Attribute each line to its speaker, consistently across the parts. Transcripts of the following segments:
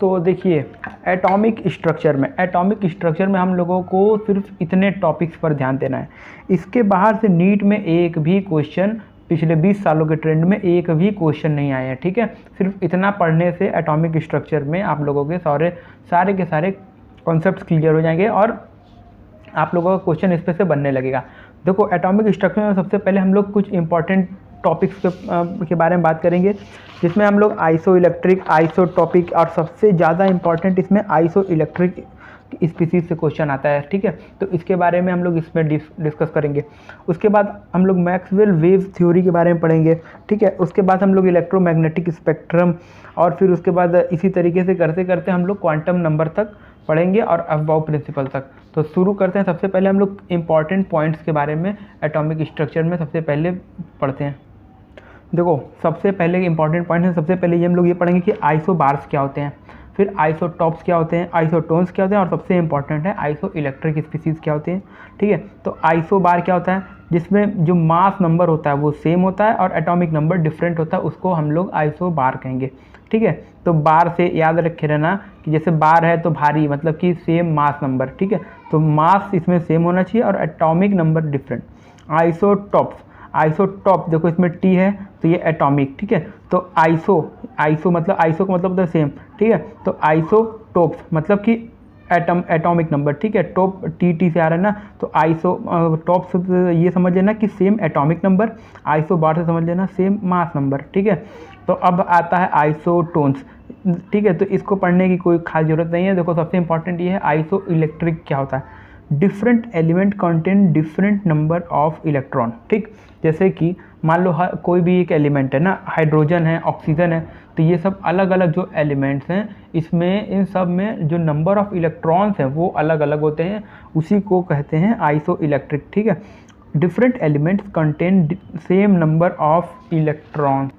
Speaker 1: तो देखिए atomic structure में हम लोगों को सिर्फ इतने टॉपिक्स पर ध्यान देना है। इसके बाहर से नीट में एक भी क्वेश्चन, पिछले 20 सालों के ट्रेंड में एक भी क्वेश्चन नहीं आए हैं, ठीक है। सिर्फ इतना पढ़ने से एटॉमिक स्ट्रक्चर में आप लोगों के सारे के सारे कॉन्सेप्ट्स क्लियर हो जाएंगे और आप लोगों का क्वेश्चन इस पे से बनने लगेगा। देखो एटॉमिक स्ट्रक्चर में सबसे पहले हम लोग कुछ इंपॉर्टेंट टॉपिक्स के बारे में बात करेंगे, जिसमें हम लोग आइसो इलेक्ट्रिक, आइसोटॉपिक और सबसे ज़्यादा इंपॉर्टेंट इसमें आइसो इलेक्ट्रिक स्पीसीज से क्वेश्चन आता है, ठीक है। तो इसके बारे में हम लोग इसमें डिस्कस करेंगे। उसके बाद हम लोग मैक्सवेल वेव थ्योरी के बारे में पढ़ेंगे, ठीक है। उसके बाद हम लोग इलेक्ट्रोमैग्नेटिक स्पेक्ट्रम और फिर उसके बाद इसी तरीके से करते करते हम लोग क्वांटम नंबर तक पढ़ेंगे और अबाउ प्रिंसिपल तक। तो शुरू करते हैं। सबसे पहले हम लोग इंपॉर्टेंट पॉइंट्स के बारे में एटॉमिक स्ट्रक्चर में सबसे पहले पढ़ते हैं। देखो सबसे पहले इंपॉर्टेंट पॉइंट है, सबसे पहले ये हम लोग ये पढ़ेंगे कि आइसोबार्स क्या होते हैं, फिर आइसोटॉप्स क्या होते हैं, आइसोटोन्स क्या होते हैं और सबसे इंपॉर्टेंट है आइसो इलेक्ट्रिक स्पीसीज क्या होते हैं, ठीक है। तो आइसोबार क्या होता है, जिसमें जो मास नंबर होता है वो सेम होता है और एटॉमिक नंबर डिफरेंट होता है, उसको हम लोग आइसोबार कहेंगे, ठीक है। तो बार से याद रखे रहना कि जैसे बार है तो भारी, मतलब कि सेम मास नंबर, ठीक है। तो मास इसमें सेम होना चाहिए और एटॉमिक नंबर डिफरेंट। आइसोटॉप देखो इसमें टी है तो ये एटॉमिक, ठीक है। तो आइसो मतलब आइसो का मतलब होता है सेम, ठीक है। तो आइसोटॉप्स मतलब कि एटॉमिक नंबर, ठीक है। टॉप टी से आ रहा है ना, तो आइसोटॉप्स ये समझ लेना कि सेम एटॉमिक नंबर, आइसोबार से समझ लेना सेम मास नंबर, ठीक है। तो अब आता है आइसोटोन्स, ठीक है। तो इसको पढ़ने की कोई खास जरूरत नहीं है। देखो सबसे इंपॉर्टेंट ये है आइसो इलेक्ट्रिक क्या होता है, different element contain different number of electron, ठीक। जैसे कि मान लो कोई भी एक एलिमेंट है ना, हाइड्रोजन है, ऑक्सीजन है, तो ये सब अलग अलग जो एलिमेंट्स हैं इसमें इन सब में जो नंबर ऑफ इलेक्ट्रॉन्स हैं वो अलग अलग होते हैं, उसी को कहते हैं आइसो इलेक्ट्रिक, ठीक है। Different elements contain same number of electron,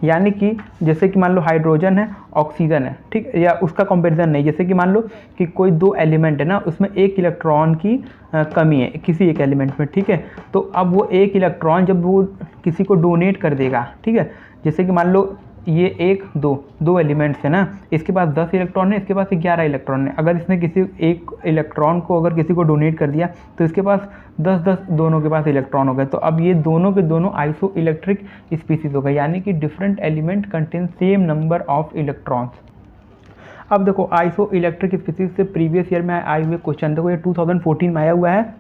Speaker 1: यानी कि जैसे कि मान लो हाइड्रोजन है, ऑक्सीजन है, ठीक, या उसका कंपैरिजन नहीं। जैसे कि मान लो कि कोई दो एलिमेंट है ना, उसमें एक इलेक्ट्रॉन की कमी है किसी एक एलिमेंट में, ठीक है। तो अब वो एक इलेक्ट्रॉन जब वो किसी को डोनेट कर देगा, ठीक है। जैसे कि मान लो ये दो एलिमेंट्स है ना, इसके पास 10 इलेक्ट्रॉन है, इसके पास 11 इलेक्ट्रॉन है। अगर इसने किसी एक इलेक्ट्रॉन को अगर किसी को डोनेट कर दिया तो इसके पास 10 दोनों के पास इलेक्ट्रॉन हो गए। तो अब ये दोनों के दोनों आइसो इलेक्ट्रिक स्पीसीज हो गए, यानी कि different element contain same number of electrons. अब देखो आइसो इलेक्ट्रिक स्पीसीज से प्रीवियस ईयर में आए हुए क्वेश्चन, देखो ये 2014 में आया हुआ है।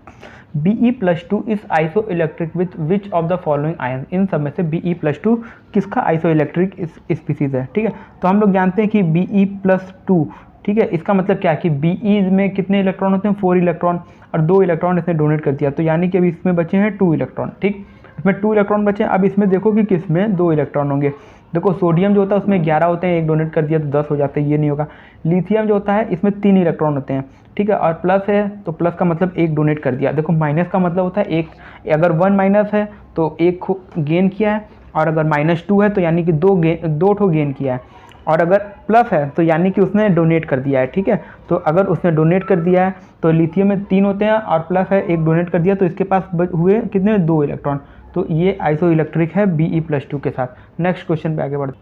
Speaker 1: Be+2 is isoelectric with which of the following ion, इन सब में से Be+2 किसका आइसो इलेक्ट्रिक स्पीसीज है, ठीक है। तो हम लोग जानते हैं कि Be+2, ठीक है, इसका मतलब क्या है कि Be में कितने इलेक्ट्रॉन होते हैं, 4 इलेक्ट्रॉन, और 2 इलेक्ट्रॉन इसने डोनेट कर दिया, तो यानी कि अभी इसमें बचे हैं 2 इलेक्ट्रॉन, ठीक। इसमें 2 इलेक्ट्रॉन बचे हैं। अब इसमें देखो कि किसमें 2 इलेक्ट्रॉन होंगे। देखो सोडियम जो होता है उसमें 11 होते हैं, एक डोनेट कर दिया तो 10 हो जाते हैं, ये नहीं होगा। लिथियम जो होता है इसमें 3 इलेक्ट्रॉन होते हैं, ठीक है। और प्लस है तो प्लस का मतलब एक डोनेट कर दिया। देखो माइनस का मतलब होता है एक, अगर 1 माइनस है तो एक गेन किया है, और अगर -2 है तो यानी कि 2 ठो गेन किया है, और अगर प्लस है तो यानी कि उसने डोनेट कर दिया है, ठीक है। तो अगर उसने डोनेट कर दिया है तो लिथियम में 3 होते हैं और प्लस है एक डोनेट कर दिया, तो इसके पास हुए कितने, 2 इलेक्ट्रॉन। तो ये आइसो इलेक्ट्रिक है Be+2 के साथ। नेक्स्ट क्वेश्चन पे आगे बढ़ते।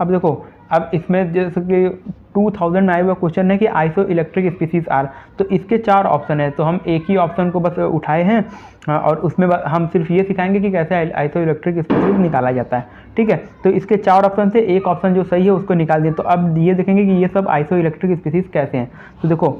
Speaker 1: अब देखो अब इसमें जैसे कि 2000 में आया हुआ क्वेश्चन है कि आइसो इलेक्ट्रिक स्पीसीज आर, तो इसके 4 ऑप्शन है, तो हम एक ही ऑप्शन को बस उठाए हैं और उसमें हम सिर्फ ये सिखाएंगे कि कैसे आइसो इलेक्ट्रिक स्पीसीज निकाला जाता है, ठीक है। तो इसके 4 ऑप्शन से एक ऑप्शन जो सही है उसको निकाल दिए। तो अब ये देखेंगे कि ये सब आइसो इलेक्ट्रिक स्पीसीज कैसे हैं। तो देखो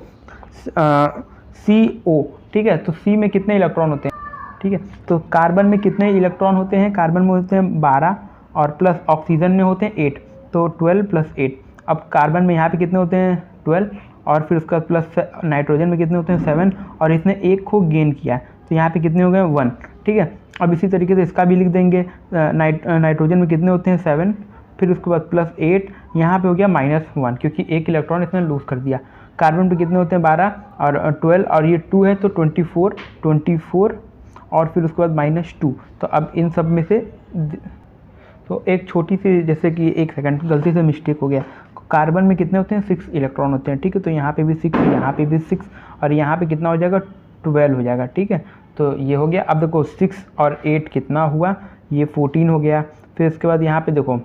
Speaker 1: CO, ठीक है, तो C में कितने इलेक्ट्रॉन होते हैं, ठीक है। तो कार्बन में कितने इलेक्ट्रॉन होते हैं, कार्बन में होते हैं 12 और प्लस ऑक्सीजन में होते हैं 8, तो 12 + 8। अब कार्बन में यहाँ पे कितने होते हैं 12, और फिर उसका प्लस नाइट्रोजन में कितने होते हैं 7, और इसने एक को गेन किया है तो यहाँ पे कितने हो गए 1, ठीक है। अब इसी तरीके से इसका भी लिख देंगे, नाइट्रोजन में कितने होते हैं 7, फिर उसके बाद प्लस 8, यहाँ पे हो गया -1 क्योंकि एक इलेक्ट्रॉन इसने लूज़ कर दिया। कार्बन पे कितने होते हैं 12 और 12, और ये 2 है तो 24, और फिर उसके बाद -2। तो अब इन सब में से तो एक छोटी सी, जैसे कि 1 सेकंड गलती से मिस्टेक हो गया, कार्बन में कितने होते हैं 6 इलेक्ट्रॉन होते हैं, ठीक है। तो यहाँ पे भी 6, यहाँ पे भी 6, और यहाँ पे कितना हो जाएगा 12 हो जाएगा, ठीक है। तो ये हो गया। अब देखो 6 और 8 कितना हुआ, ये 14 हो गया। फिर इसके बाद यहाँ पे देखो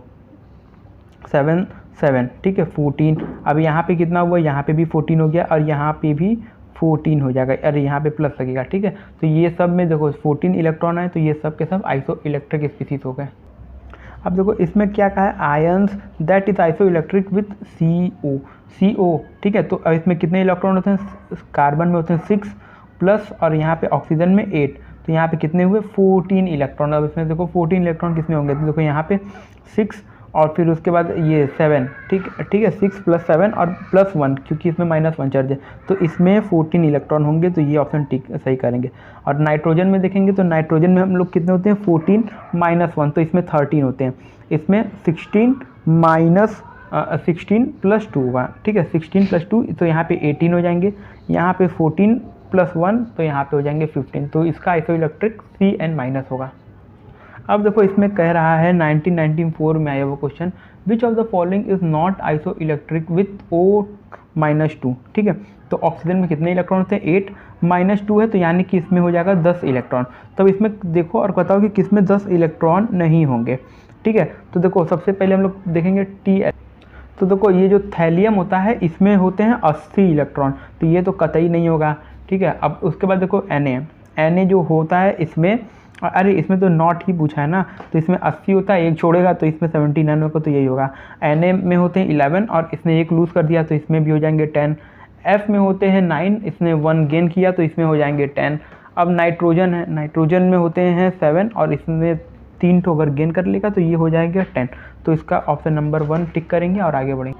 Speaker 1: 7 7, ठीक है 14। अब यहाँ पे कितना हुआ, यहाँ पे भी 14 हो गया और यहाँ पे भी 14 हो जाएगा, अरे यहाँ पे प्लस लगेगा, ठीक है। तो ये सब में देखो 14 इलेक्ट्रॉन है, तो ये सब के सब आइसो इलेक्ट्रिक स्पीसीज हो गए। अब देखो इसमें क्या कहा है, ions that is isoelectric with CO, ठीक है। तो अब इसमें कितने इलेक्ट्रॉन होते हैं, कार्बन में होते हैं 6 प्लस और यहाँ पे ऑक्सीजन में 8, तो यहाँ पे कितने हुए 14 इलेक्ट्रॉन। अब इसमें देखो 14 इलेक्ट्रॉन किसमें होंगे, तो देखो यहाँ पे 6 और फिर उसके बाद ये 7, ठीक है 6 + 7 और +1 क्योंकि इसमें -1 चार्ज है, तो इसमें 14 इलेक्ट्रॉन होंगे, तो ये ऑप्शन ठीक सही करेंगे। और नाइट्रोजन में देखेंगे तो नाइट्रोजन में हम लोग कितने होते हैं 14 - 1, तो इसमें 13 होते हैं, इसमें 16 + 2 होगा, ठीक है 16 + 2 तो यहाँ पे 18 हो जाएंगे, यहाँ पे 14 + 1 तो यहाँ पे हो जाएंगे 15, तो इसका आइसो इलेक्ट्रिक Cn- होगा। अब देखो इसमें कह रहा है 1994 में आया वो question, which of the following is not iso electric with O-2, ठीक है। तो ऑक्सीजन में कितने इलेक्ट्रॉन होते हैं 8 - 2 है, तो यानी कि इसमें हो जाएगा 10 इलेक्ट्रॉन। तब इसमें देखो और बताओ कि किसमें 10 इलेक्ट्रॉन नहीं होंगे, ठीक है। तो देखो सबसे पहले हम लोग देखेंगे T, तो देखो ये जो थैलियम होता है इसमें होते हैं 80 इलेक्ट्रॉन, तो ये तो कतई नहीं होगा, ठीक है। अब उसके बाद देखो Na जो होता है इसमें, अरे इसमें तो नॉट ही पूछा है ना, तो इसमें 80 होता है, एक छोड़ेगा तो इसमें 79 होगा, तो यही होगा। Na में होते हैं 11 और इसने एक लूज़ कर दिया तो इसमें भी हो जाएंगे 10। F में होते हैं 9, इसने 1 गेन किया तो इसमें हो जाएंगे 10। अब नाइट्रोजन है, नाइट्रोजन में होते हैं 7 और इसमें 3 ठो अगर गेन कर लेगा तो ये हो जाएगा 10, तो इसका ऑप्शन नंबर 1 टिक करेंगे और आगे बढ़ेंगे।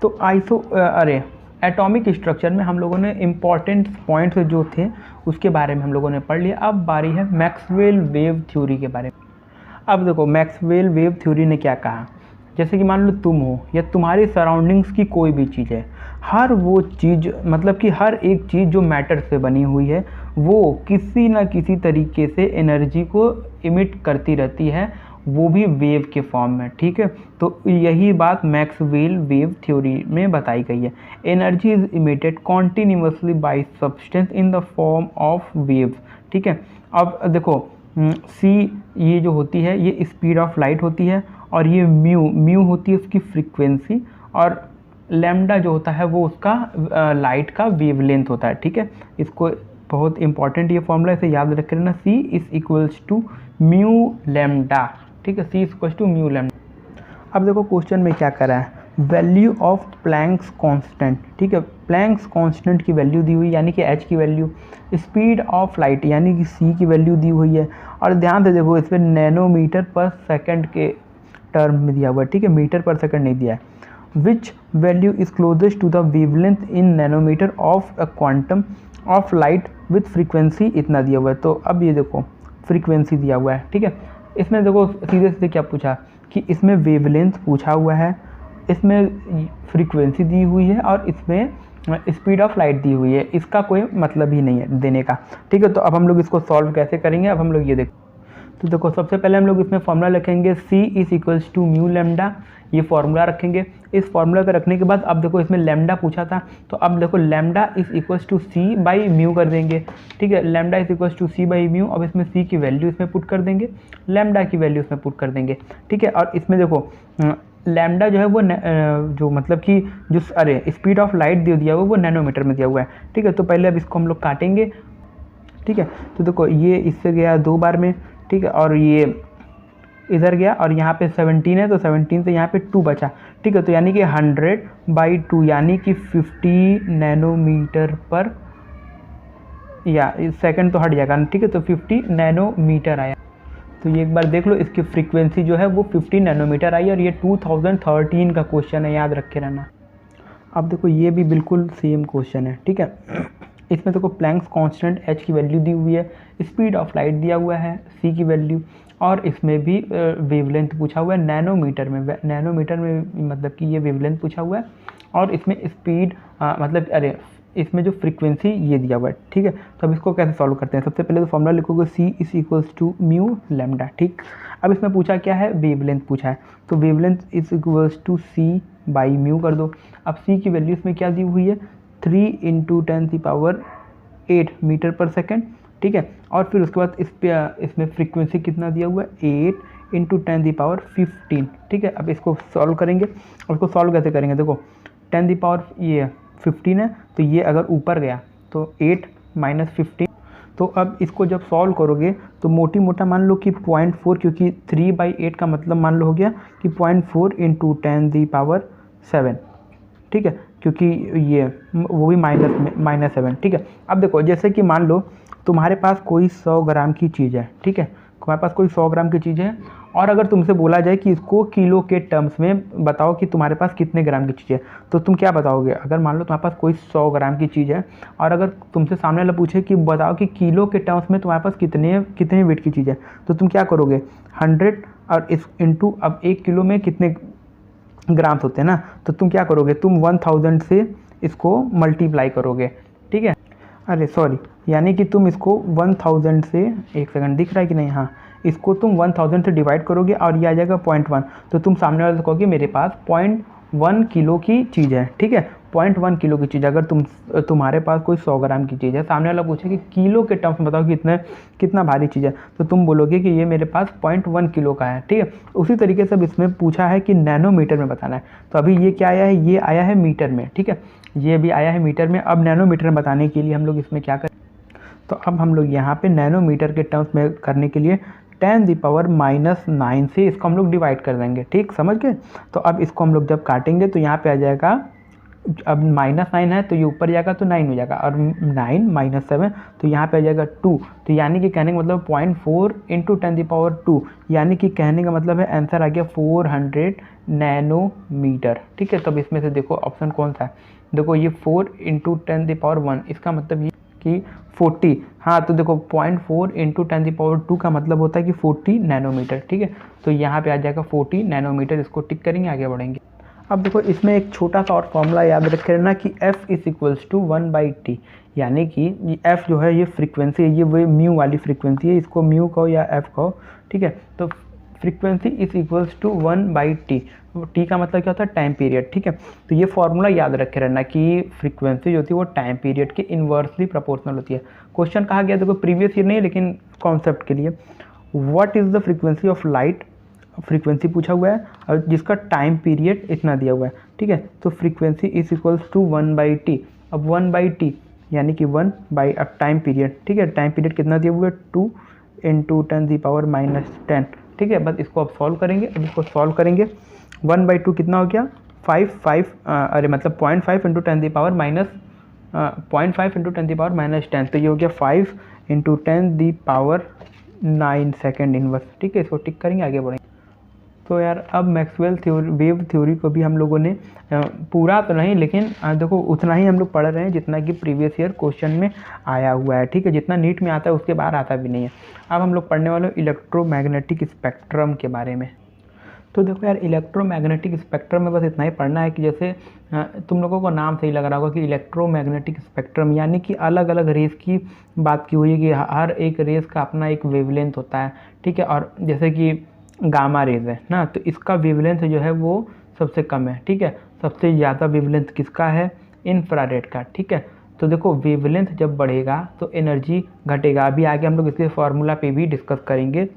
Speaker 1: तो एटॉमिक स्ट्रक्चर में हम लोगों ने इम्पॉर्टेंट पॉइंट्स जो थे उसके बारे में हम लोगों ने पढ़ लिया। अब बारी है मैक्सवेल वेव थ्योरी के बारे में। अब देखो मैक्सवेल वेव थ्योरी ने क्या कहा, जैसे कि मान लो तुम हो या तुम्हारी सराउंडिंग्स की कोई भी चीज़ है, हर वो चीज़ मतलब कि हर एक चीज़ जो मैटर से बनी हुई है वो किसी न किसी तरीके से एनर्जी को इमिट करती रहती है, वो भी वेव के फॉर्म में, ठीक है। तो यही बात मैक्सवेल वेव थ्योरी में बताई गई है। Energy is emitted continuously bye substance in the form of waves, ठीक है। अब देखो सी ये जो होती है ये स्पीड ऑफ लाइट होती है और ये म्यू होती है उसकी फ्रीक्वेंसी, और लैम्डा जो होता है वो उसका लाइट का वेवलेंथ होता है, ठीक है। इसको बहुत इंपॉर्टेंट ये फॉर्मूला, इसे याद रख लेना, C = μ, ठीक है, C = μ। अब देखो क्वेश्चन में क्या करा है, वैल्यू ऑफ प्लैंक्स कांस्टेंट, ठीक है। प्लैंक्स कांस्टेंट की वैल्यू दी हुई यानी कि h की वैल्यू, स्पीड ऑफ लाइट यानी कि c की वैल्यू दी हुई है, और ध्यान से देखो इसमें नैनोमीटर पर सेकंड के टर्म में दिया हुआ है, ठीक है, मीटर पर सेकंड नहीं दिया है। Which value is closest to the wavelength in nanometer of a quantum of light with frequency इतना दिया हुआ है। तो अब ये देखो फ्रीक्वेंसी दिया हुआ है, ठीक है। इसमें देखो सीधे सीधे क्या पूछा कि इसमें वेवलेंथ पूछा हुआ है, इसमें फ्रीक्वेंसी दी हुई है और इसमें स्पीड ऑफ लाइट दी हुई है, इसका कोई मतलब ही नहीं है देने का, ठीक है। तो अब हम लोग इसको सॉल्व कैसे करेंगे, अब हम लोग ये देखो, तो देखो सबसे पहले हम लोग इसमें फॉर्मूला लिखेंगे C = μ, ये फॉर्मूला रखेंगे। इस फॉर्मूला का रखने के बाद अब देखो इसमें लैम्डा पूछा था, तो अब देखो लैम्डा = C/μ कर देंगे, ठीक है। लैम्डा = C/μ, अब इसमें C की वैल्यू इसमें पुट कर देंगे, लैम्डा की वैल्यू इसमें पुट कर देंगे, ठीक है। और इसमें देखो लैम्डा जो है वो जो मतलब कि जो स्पीड ऑफ लाइट दे दिया हुआ वो नैनोमीटर में दिया हुआ है, ठीक है। तो पहले अब इसको हम लोग काटेंगे, ठीक है। तो देखो ये इससे गया 2 बार में, ठीक है, और ये इधर गया और यहाँ पे 17 है तो 17 से यहाँ पे 2 बचा, ठीक है। तो यानी कि 100/2 यानी कि 50 नैनोमीटर पर, या सेकंड तो हट जाएगा, ठीक है। तो 50 नैनोमीटर आया। तो ये एक बार देख लो, इसकी फ्रीक्वेंसी जो है वो 50 नैनोमीटर आई और ये 2013 का क्वेश्चन है, याद रखे रहना। अब देखो ये भी बिल्कुल सेम क्वेश्चन है, ठीक है। इसमें देखो प्लैंक्स कांस्टेंट h की वैल्यू दी हुई है, स्पीड ऑफ लाइट दिया हुआ है c की वैल्यू, और इसमें भी वेवलेंथ पूछा हुआ है नैनोमीटर में मतलब कि ये वेवलेंथ पूछा हुआ है, और इसमें स्पीड मतलब इसमें जो फ्रीक्वेंसी ये दिया हुआ है, ठीक है। तो अब इसको कैसे सॉल्व करते हैं, सबसे पहले तो फॉर्मूला लिखोगे C = μ, ठीक। अब इसमें पूछा क्या है, वेवलेंथ पूछा है, तो वेवलेंथ = C/μ कर दो। अब C की वैल्यू इसमें क्या दी हुई है 3 × 10⁸ मीटर पर सेकेंड, ठीक है। और फिर उसके बाद इसमें फ्रीक्वेंसी कितना दिया हुआ है 8 इंटू 10⁻15, ठीक है। अब इसको सॉल्व करेंगे, और इसको सॉल्व कैसे करेंगे, देखो 10 ये 15 है, तो ये अगर ऊपर गया तो 8 माइनस 15, तो अब इसको जब सॉल्व करोगे तो मोटी मोटा मान लो कि 0.4, क्योंकि 3/8 का मतलब मान लो हो गया कि 0.4 इंटू 10⁻7, ठीक है, क्योंकि ये वो भी -7, ठीक है। अब देखो जैसे कि मान लो तुम्हारे पास कोई 100 ग्राम की चीज़ है, ठीक है, तुम्हारे पास कोई 100 ग्राम की चीज़ है, और अगर तुमसे बोला जाए कि इसको किलो के टर्म्स में बताओ कि तुम्हारे पास कितने ग्राम की चीज़ है, तो तुम क्या बताओगे। अगर मान लो तुम्हारे पास कोई 100 ग्राम की चीज़ है, और अगर तुमसे सामने वाला पूछे कि बताओ कि किलो के टर्म्स में तुम्हारे पास कितने वेट की चीज़ है, तो तुम क्या करोगे, 100 और इस इंटू, अब 1 किलो में कितने ग्राम्स होते हैं ना, तो तुम क्या करोगे, तुम 1000 से इसको मल्टीप्लाई करोगे, ठीक है। अरे सॉरी, यानी कि तुम इसको 1000 से, एक सेकंड दिख रहा है कि नहीं, हाँ, इसको तुम 1000 से डिवाइड करोगे और ये आ जाएगा 0.1, तो तुम सामने वाले से कहोगे मेरे पास 0.1 किलो की चीज़ है, ठीक है, 0.1 किलो की चीज़। अगर तुम्हारे पास कोई 100 ग्राम की चीज़ है, सामने वाला पूछे कि किलो के टर्म्स में बताओ कितना भारी चीज़ है, तो तुम बोलोगे कि ये मेरे पास 0.1 किलो का है, ठीक है। उसी तरीके से अब इसमें पूछा है कि नैनोमीटर में बताना है, तो अभी ये क्या आया है, ये आया है मीटर में, ठीक है, ये भी आया है मीटर में। अब नैनोमीटर में बताने के लिए हम लोग इसमें क्या करें, तो अब हम लोग यहाँ पे नैनोमीटर के टर्म्स में करने के लिए 10⁻⁹ से इसको हम लोग डिवाइड कर देंगे, ठीक, समझ गए। तो अब इसको हम लोग जब काटेंगे तो यहाँ पे आ जाएगा, अब -9 है तो ये ऊपर जाएगा तो 9 हो जाएगा, और 9 - 7 तो यहाँ पे आ जाएगा 2, तो यानी कि कहने का मतलब 0.4 इंटू 10⁻², यानी कि कहने का मतलब है आंसर आ गया 400 नैनोमीटर, ठीक है। तो अब इसमें से देखो ऑप्शन कौन सा है, देखो ये 4 इंटू 10⁻1, इसका मतलब ये कि 40, हाँ, तो देखो 0.4 इंटू 10⁻² का मतलब होता है कि 40 नैनोमीटर, ठीक है। तो यहाँ पे आ जाएगा 40 नैनोमीटर, इसको टिक करेंगे, आगे बढ़ेंगे। अब देखो इसमें एक छोटा सा और फॉर्मूला याद रखे रहना कि F = 1/T, यानी कि F जो है ये फ्रीक्वेंसी है, ये वो म्यू वाली फ्रीक्वेंसी है, इसको म्यू कहो या F कहो, ठीक है। तो फ्रीक्वेंसी = 1/T, टी का मतलब क्या होता है, टाइम पीरियड, ठीक है। तो ये फॉर्मूला याद रखे रहना कि फ्रीक्वेंसी जो होती है वो टाइम पीरियड के इन्वर्सली प्रोपोर्शनल होती है। क्वेश्चन कहा गया देखो प्रीवियस ईयर नहीं, लेकिन कॉन्सेप्ट के लिए, what is the frequency of light, frequency पूछा हुआ है और जिसका टाइम पीरियड इतना दिया हुआ है, ठीक है। तो फ्रीक्वेंसी = 1/T, अब 1/T यानी कि 1 अब टाइम पीरियड, ठीक है, टाइम पीरियड कितना दिया हुआ है, 2 इंटू 10⁻⁻10, ठीक है। बस इसको अब सॉल्व करेंगे, अब इसको सॉल्व करेंगे, 1/2 कितना हो गया, 5 अरे मतलब 0.5 इंटू 10⁻10, तो ये हो गया 5 इंटू 10⁻9 सेकेंड इनवर्स, ठीक है। इसको टिक करेंगे, आगे बढ़ेंगे। तो यार अब मैक्सवेल थ्योरी, वेव थ्योरी को भी हम लोगों ने पूरा तो नहीं, लेकिन देखो उतना ही हम लोग पढ़ रहे हैं जितना कि प्रीवियस ईयर क्वेश्चन में आया हुआ है, ठीक है। जितना नीट में आता है उसके बाहर आता भी नहीं है। अब हम लोग पढ़ने वाले इलेक्ट्रोमैग्नेटिक स्पेक्ट्रम के बारे में। तो देखो यार इलेक्ट्रोमैग्नेटिक स्पेक्ट्रम में बस इतना ही पढ़ना है कि जैसे तुम लोगों को नाम से ही लग रहा होगा कि इलेक्ट्रोमैग्नेटिक स्पेक्ट्रम, यानी कि अलग अलग रेस की बात की हुई है कि हर एक रेस का अपना एक वेवलेंथ होता है, ठीक है। और जैसे कि गामा रेज है ना, तो इसका वेवलेंथ जो है वो सबसे कम है, ठीक है। सबसे ज़्यादा वेवलेंथ किसका है, इंफ्रारेड का, ठीक है। तो देखो वेवलेंथ जब बढ़ेगा तो एनर्जी घटेगा, अभी आगे हम लोग इसके फार्मूला पे भी डिस्कस करेंगे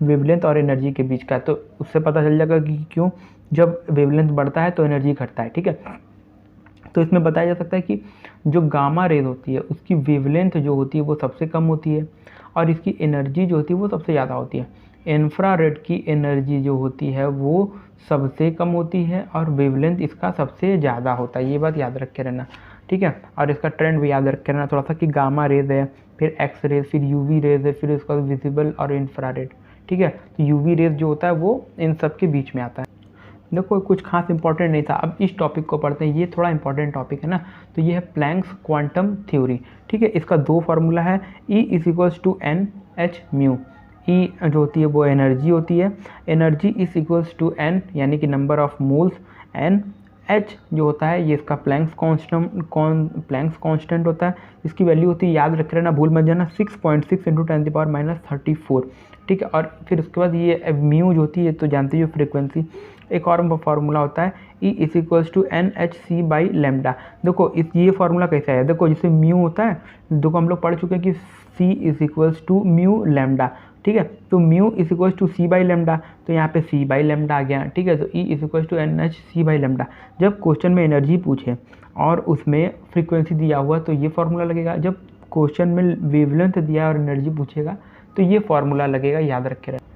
Speaker 1: वेवलेंथ और एनर्जी के बीच का, तो उससे पता चल जाएगा कि क्यों जब वेवलेंथ बढ़ता है तो एनर्जी घटता है, ठीक है। तो इसमें बताया जा सकता है कि जो गामा रेज होती है उसकी वेवलेंथ जो होती है वो सबसे कम होती है, और इसकी एनर्जी जो होती है वो सबसे ज़्यादा होती है। इंफ्रारेड की एनर्जी जो होती है वो सबसे कम होती है और वेवलेंथ इसका सबसे ज़्यादा होता है, ये बात याद रख के रहना, ठीक है। और इसका ट्रेंड भी याद रख के रहना थोड़ा सा कि गामा रेज है, फिर एक्स रेज, फिर यूवी रेज है, फिर उसका विजिबल और इंफ्रारेड, ठीक है। तो यूवी रेज जो होता है वो इन सब के बीच में आता है। देखो कुछ खास इंपॉर्टेंट नहीं था, अब इस टॉपिक को पढ़ते हैं, ये थोड़ा इंपॉर्टेंट टॉपिक है ना। तो ये है प्लैंक्स क्वांटम थ्योरी, ठीक है। इसका दो फार्मूला है, E = NH/μ। E जो होती है वो एनर्जी होती है, एनर्जी = N यानी कि number of moles, N H जो होता है ये इसका प्लैंक्स कांस्टेंट होता है, इसकी वैल्यू होती है, याद रख लेना, भूल मत जाना, 6.6 इंटू 10⁻34, ठीक है। और फिर उसके बाद ये म्यू जो होती है तो जानते हो फ्रीक्वेंसी, एक और फार्मूला होता है E is equals to NHC by lambda. देखो इस ये फार्मूला कैसे है, देखो जैसे म्यू होता है, देखो हम लोग पढ़ चुके हैं कि C is equals to mu lambda, ठीक है। तो mu is equals to C by lambda, तो यहाँ पे C बाई लेमडा आ गया, ठीक है। तो E is equals to NHC by lambda. जब क्वेश्चन में एनर्जी पूछे और उसमें फ्रीक्वेंसी दिया हुआ तो ये फार्मूला लगेगा, जब क्वेश्चन में वेवलेंथ दिया और एनर्जी पूछेगा तो ये फार्मूला लगेगा, याद रखे रहे।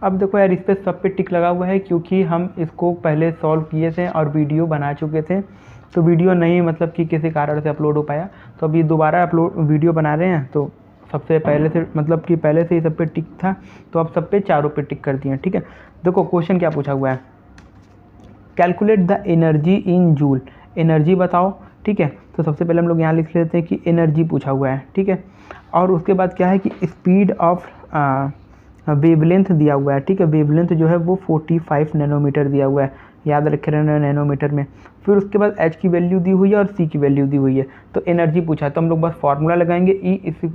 Speaker 1: अब देखो यार, इस पर सब पे टिक लगा हुआ है क्योंकि हम इसको पहले सॉल्व किए थे और वीडियो बना चुके थे, तो वीडियो नहीं मतलब कि किसी कारण से अपलोड हो पाया, तो अभी दोबारा वीडियो बना रहे हैं। तो सबसे पहले से मतलब कि पहले से ही सब पे टिक था, तो अब सब पे चारों पे टिक कर दिए, ठीक है। देखो क्वेश्चन क्या पूछा हुआ है, calculate the energy in joule, energy बताओ, ठीक है। तो सबसे पहले हम लोग यहाँ लिख लेते हैं कि एनर्जी पूछा हुआ है, ठीक है। और उसके बाद क्या है कि स्पीड ऑफ वेवलेंथ दिया हुआ है, ठीक है। वेवलेंथ जो है वो 45 नैनोमीटर दिया हुआ है, याद रखे रहना नैनोमीटर में। फिर उसके बाद H की वैल्यू दी हुई है और C की वैल्यू दी हुई है, तो एनर्जी पूछा है, तो हम लोग बस फार्मूला लगाएंगे E इस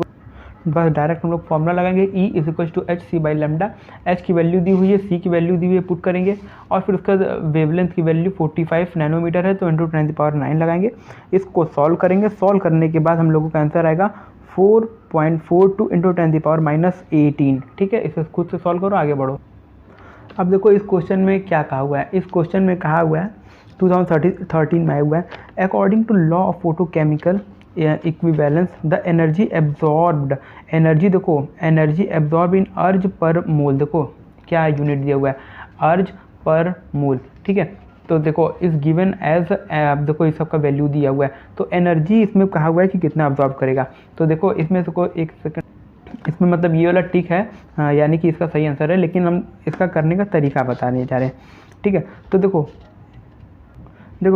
Speaker 1: बस डायरेक्ट हम लोग फार्मूला लगाएंगे E is equal to HC by lambda. H की वैल्यू दी हुई है, C की वैल्यू दी हुई है, पुट करेंगे और फिर उसका वेवलेंथ की वैल्यू 45 नैनोमीटर है, तो इंटू 10⁻⁹ लगाएंगे। इसको सॉल्व करेंगे, सॉल्व करने के बाद हम लोगों का आंसर आएगा 4.42 इंटू 10⁻18, ठीक है। इसे खुद से सॉल्व करो, आगे बढ़ो। अब देखो इस क्वेश्चन में क्या कहा हुआ है, इस क्वेश्चन में कहा हुआ है 2013 में आया हुआ है, according to law of photochemical equivalence the energy absorbed, energy देखो energy absorb in erg per मोल, देखो क्या यूनिट दिया हुआ है, अर्ज पर मोल, ठीक है। तो देखो इस गिवन एज, देखो इस सब का वैल्यू दिया हुआ है, तो एनर्जी इसमें कहा हुआ है कि कितना अब्जॉर्ब करेगा। तो देखो इसमें देखो एक सेकंड, इसमें मतलब ये वाला टिक है, यानी कि इसका सही आंसर है, लेकिन हम इसका करने का तरीका बताने जा रहे हैं, ठीक है। तो देखो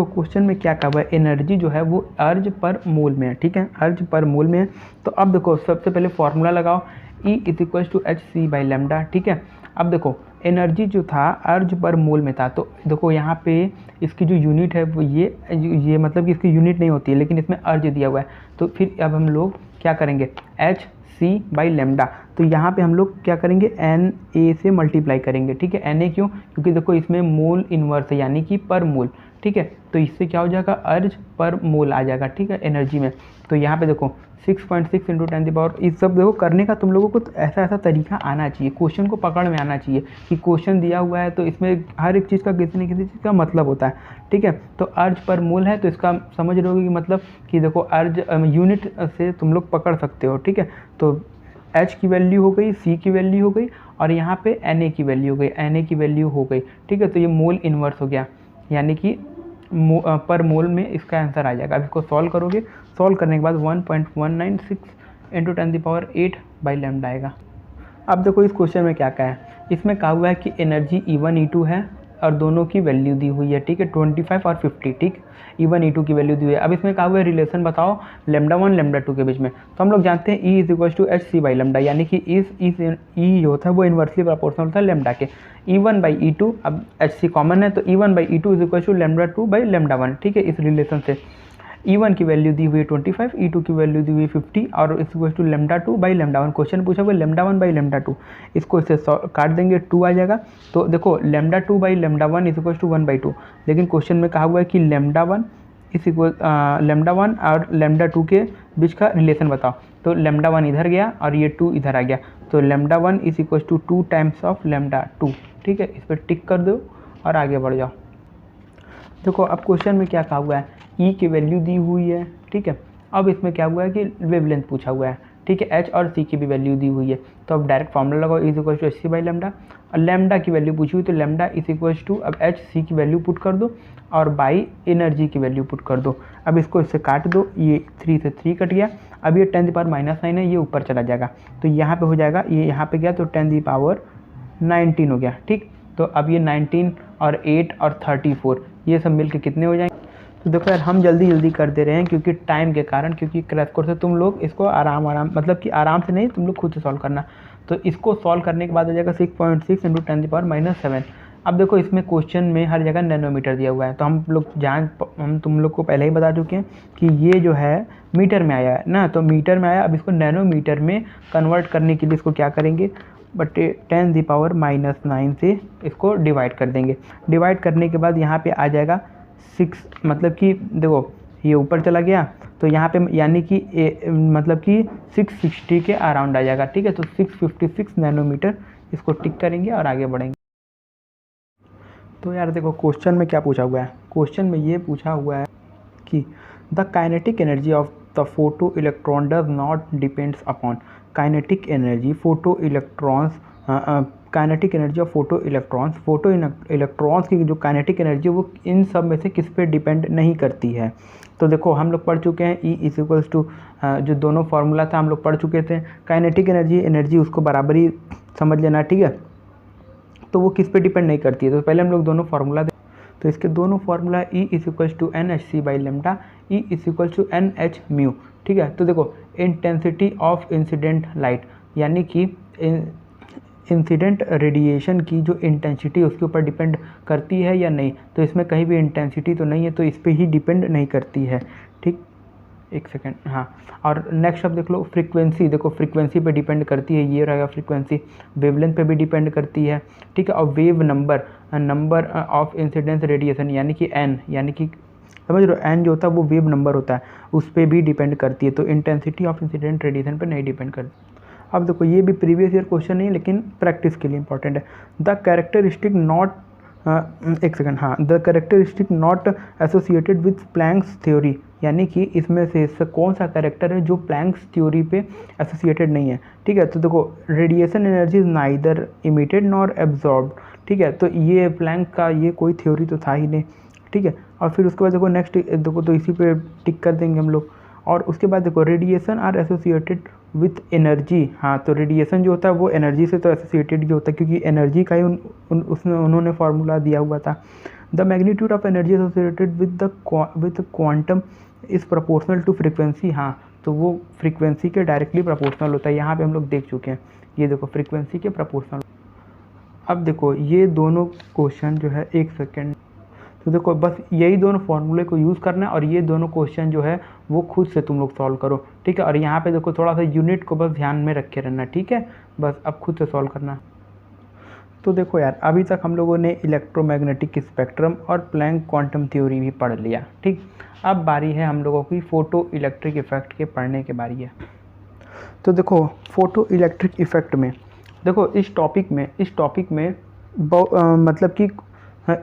Speaker 1: क्वेश्चन में क्या कहा हुआ है, एनर्जी जो है वो अर्ज पर मोल में है, ठीक है, अर्ज पर मोल में है। तो अब देखो सबसे पहले फार्मूला लगाओ E is equal to HC by lambda, ठीक है। अब देखो एनर्जी जो था अर्ज पर मोल में था, तो देखो यहाँ पे इसकी जो यूनिट है वो ये मतलब कि इसकी यूनिट नहीं होती है, लेकिन इसमें अर्ज दिया हुआ है, तो फिर अब हम लोग क्या करेंगे HC बाई लेमडा, तो यहाँ पे हम लोग क्या करेंगे Na से मल्टीप्लाई करेंगे, ठीक है। Na क्यों, क्योंकि देखो इसमें मोल इन्वर्स है, यानी कि पर मोल, ठीक है। तो इससे क्या हो जाएगा, अर्ज पर मोल आ जाएगा, ठीक है, एनर्जी में। तो यहाँ पे देखो 6.6 इंटू 10⁻, इस सब देखो करने का तुम लोगों को ऐसा तरीका आना चाहिए, क्वेश्चन को पकड़ में आना चाहिए कि क्वेश्चन दिया हुआ है तो इसमें हर एक चीज़ का किसी न किसी चीज़ का मतलब होता है, ठीक है। तो अर्ज पर मोल है, तो इसका समझ रहे हो कि मतलब कि देखो अर्ज यूनिट से तुम लोग पकड़ सकते हो, ठीक है। तो H की वैल्यू हो गई, C की वैल्यू हो गई और यहाँ पे Na की वैल्यू हो गई, Na की वैल्यू हो गई, ठीक है। तो ये मोल इन्वर्स हो गया, यानी कि पर मोल में इसका आंसर आ जाएगा। अब इसको सॉल्व करोगे, सॉल्व करने के बाद 1.196 इंटू 10⁸ बाई लेमडा आएगा। अब देखो इस क्वेश्चन में क्या कहा है, इसमें कहा हुआ है कि एनर्जी E1 E2 है और दोनों की वैल्यू दी हुई है, ठीक है, 25 और 50, ठीक, E1 E2 की वैल्यू दी हुई है। अब इसमें कहा हुआ है रिलेशन बताओ λ1 λ2 के बीच में, तो हम लोग जानते हैं E is equal to HC by lambda, यानी कि इस E जो होता है वो इन्वर्सली प्रोपोर्शनल होता है लेमडा के, E1 बाई E2, अब HC कॉमन है तो E1 by E2 is equal to λ2 by λ1, ठीक है। इस रिलेशन से E1 की वैल्यू दी हुई है 25, E2 की वैल्यू दी हुई है 50 और इस इक्वल टू λ2 बाई λ1, क्वेश्चन पूछा हुआ λ1 बाई λ2, इसको इससे काट देंगे 2 आ जाएगा। तो देखो λ2 बाई λ1 इज इक्वल टू 1/2, लेकिन क्वेश्चन में कहा हुआ है कि λ1 इस इक्वल λ1 और λ2 के बीच का रिलेशन बताओ, तो λ1 इधर गया और ये 2 इधर आ गया, तो λ1 is equal to 2 times of λ2, ठीक है। इस पर टिक कर दो और आगे बढ़ जाओ। देखो अब क्वेश्चन में क्या कहा हुआ है, E की वैल्यू दी हुई है, ठीक है। अब इसमें क्या हुआ है कि वेवलेंथ पूछा हुआ है, ठीक है, H और C की भी वैल्यू दी हुई है, तो अब डायरेक्ट फॉर्मूला लगाओ is equal to HC by lambda, और लेमडा की वैल्यू पूछी हुई तो लेमडा इज इक्वल टू अब HC की वैल्यू पुट कर दो और बाई एनर्जी की वैल्यू पुट कर दो। अब इसको इससे काट दो, ये 3 से 3 कट गया, अब ये 10⁻⁹ है, ये ऊपर चला जाएगा, तो यहाँ पे हो जाएगा, ये यहाँ पे गया तो 10⁻19 हो गया, ठीक। तो अब ये 19 और 8 और 34 ये सब मिल के कितने हो जाएंगे। तो देखो यार हम जल्दी कर दे रहे हैं क्योंकि टाइम के कारण, क्योंकि क्रैश कोर्स से तुम लोग इसको आराम मतलब कि आराम से नहीं, तुम लोग खुद से सॉल्व करना। तो इसको सॉल्व करने के बाद आ जाएगा 6.6 इंटू 10⁻⁷। अब देखो इसमें क्वेश्चन में हर जगह नैनोमीटर दिया हुआ है, तो हम तुम लोग को पहले ही बता चुके हैं कि ये जो है मीटर में आया है ना, तो मीटर में आया, अब इसको नैनोमीटर में कन्वर्ट करने के लिए इसको क्या करेंगे, बट 10⁻⁹ से इसको डिवाइड कर देंगे। डिवाइड करने के बाद यहाँ पे आ जाएगा 6, मतलब कि देखो ये ऊपर चला गया तो यहाँ पे यानी कि मतलब कि 660 के अराउंड आ जाएगा, ठीक है। तो 656 नैनोमीटर इसको टिक करेंगे और आगे बढ़ेंगे। तो यार देखो क्वेश्चन में क्या पूछा हुआ है, क्वेश्चन में ये पूछा हुआ है कि the kinetic energy of the photo electron does not depends upon kinetic energy photo electrons kinetic energy of photo electrons की जो काइनेटिक एनर्जी वो इन सब में से किस पे डिपेंड नहीं करती है। तो देखो हम लोग पढ़ चुके हैं E=, जो दोनों फार्मूला था हम लोग पढ़ चुके थे। काइनेटिक एनर्जी उसको बराबर ही समझ लेना, ठीक है। तो वो किस पे डिपेंड नहीं करती है। तो पहले हम लोग दोनों फार्मूला, तो इसके दोनों फार्मूला E=nhc/λ, E=nh μ, ठीक है। तो देखो इंटेंसिटी ऑफ इंसिडेंट लाइट यानी कि इंसिडेंट रेडिएशन की जो इंटेंसिटी उसके ऊपर डिपेंड करती है या नहीं। तो इसमें कहीं भी इंटेंसिटी तो नहीं है, तो इस पर ही डिपेंड नहीं करती है, ठीक। एक सेकेंड, हाँ। और नेक्स्ट अब देख लो फ्रीक्वेंसी, देखो फ्रीक्वेंसी पे डिपेंड करती है, ये रहेगा फ्रीक्वेंसी। वेवलेंथ पे भी डिपेंड करती है, ठीक है। और wave number of incidence radiation यानी कि n, यानी कि समझ रहे हो n जो होता है वो वेव नंबर होता है, उस पर भी डिपेंड करती है। तो इंटेंसिटी ऑफ इंसिडेंट रेडिएशन पर नहीं डिपेंड करती। अब देखो ये भी प्रीवियस ईयर क्वेश्चन नहीं लेकिन प्रैक्टिस के लिए इंपॉर्टेंट है। द कैरेक्टरिस्टिक नॉट एक सेकंड, हाँ, the characteristic not associated with Planck's theory, यानी कि इसमें से कौन सा कैरेक्टर है जो प्लैंक्स थ्योरी पे एसोसिएटेड नहीं है, ठीक है। तो देखो radiation energy is neither emitted nor absorbed, ठीक है। तो ये प्लैंक का ये कोई थ्योरी तो था ही नहीं, ठीक है। और फिर उसके बाद देखो नेक्स्ट देखो, तो इसी पे टिक कर देंगे हम लोग। और उसके बाद देखो radiation are associated with energy, हाँ, तो रेडिएशन जो होता है वो एनर्जी से तो एसोसिएटेड ही होता है, क्योंकि एनर्जी का ही उसमें उन्होंने फार्मूला दिया हुआ था। The magnitude of energy associated with quantum is proportional to frequency, हाँ, तो वो फ्रीक्वेंसी के डायरेक्टली प्रोपोर्शनल होता है। यहाँ पे हम लोग देख चुके हैं, ये देखो फ्रीक्वेंसी के प्रोपोर्शनल। अब देखो ये दोनों क्वेश्चन जो है, एक सेकेंड, तो देखो बस यही दोनों फार्मूले को यूज़ करना है और ये दोनों क्वेश्चन जो है वो खुद से तुम लोग सॉल्व करो, ठीक है। और यहाँ पे देखो थोड़ा सा यूनिट को बस ध्यान में रखे रहना, ठीक है। बस अब खुद से सॉल्व करना। तो देखो यार अभी तक हम लोगों ने इलेक्ट्रोमैग्नेटिक स्पेक्ट्रम और प्लैंक क्वांटम थ्योरी भी पढ़ लिया, ठीक। अब बारी है हम लोगों की फोटो इलेक्ट्रिक इफेक्ट के पढ़ने की बारी है। तो देखो फोटो इलेक्ट्रिक इफेक्ट में देखो इस टॉपिक में मतलब कि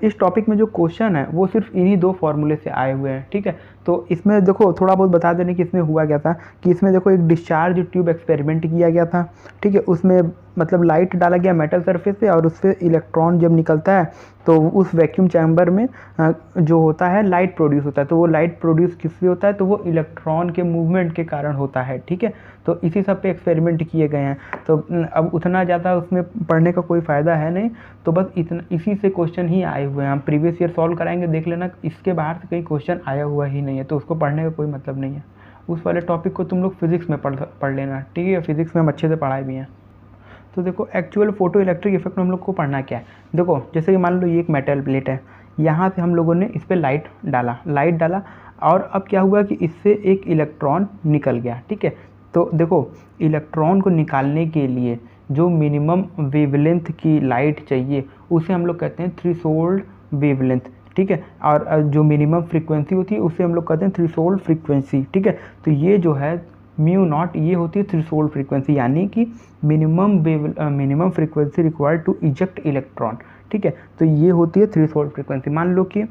Speaker 1: इस टॉपिक में जो क्वेश्चन है वो सिर्फ इन्हीं दो फार्मूले से आए हुए हैं, ठीक है। तो इसमें देखो थोड़ा बहुत बता देने कि इसमें हुआ क्या था कि इसमें देखो एक डिस्चार्ज ट्यूब एक्सपेरिमेंट किया गया था, ठीक है। उसमें मतलब लाइट डाला गया मेटल सरफेस पे और उससे इलेक्ट्रॉन जब निकलता है तो उस वैक्यूम चैम्बर में जो होता है लाइट प्रोड्यूस होता है। तो वो लाइट प्रोड्यूस किससे होता है, तो वो इलेक्ट्रॉन के मूवमेंट के कारण होता है, ठीक है। तो इसी सब पे एक्सपेरिमेंट किए गए हैं। तो अब उतना ज़्यादा उसमें पढ़ने का कोई फ़ायदा है नहीं, तो बस इतना इसी से क्वेश्चन ही आए हुए हैं। हम प्रीवियस ईयर सॉल्व कराएंगे, देख लेना, इसके बाहर से कहीं क्वेश्चन आया हुआ ही नहीं है, तो उसको पढ़ने का कोई मतलब नहीं है। उस वाले टॉपिक को तुम लोग फिजिक्स में पढ़ लेना, ठीक है। फिजिक्स में हम अच्छे से पढ़ाए भी हैं। तो देखो एक्चुअल फोटो इलेक्ट्रिक इफेक्ट में हम लोग को पढ़ना क्या है। देखो जैसे कि मान लो ये एक मेटल प्लेट है, यहाँ पे हम लोगों ने इस पर लाइट डाला और अब क्या हुआ कि इससे एक इलेक्ट्रॉन निकल गया, ठीक है। तो देखो इलेक्ट्रॉन को निकालने के लिए जो मिनिमम वेवलेंथ की लाइट चाहिए उसे हम लोग कहते हैं थ्रेशोल्ड वेवलेंथ, ठीक है। और जो मिनिमम फ्रीक्वेंसी होती है उसे हम लोग कहते हैं थ्रेशोल्ड फ्रीक्वेंसी, ठीक है। तो ये जो है म्यू नॉट, ये होती है थ्रेशोल्ड फ्रीक्वेंसी, यानी कि minimum frequency required to eject electron, ठीक है। तो ये होती है थ्रेशोल्ड फ्रीक्वेंसी। मान लो कि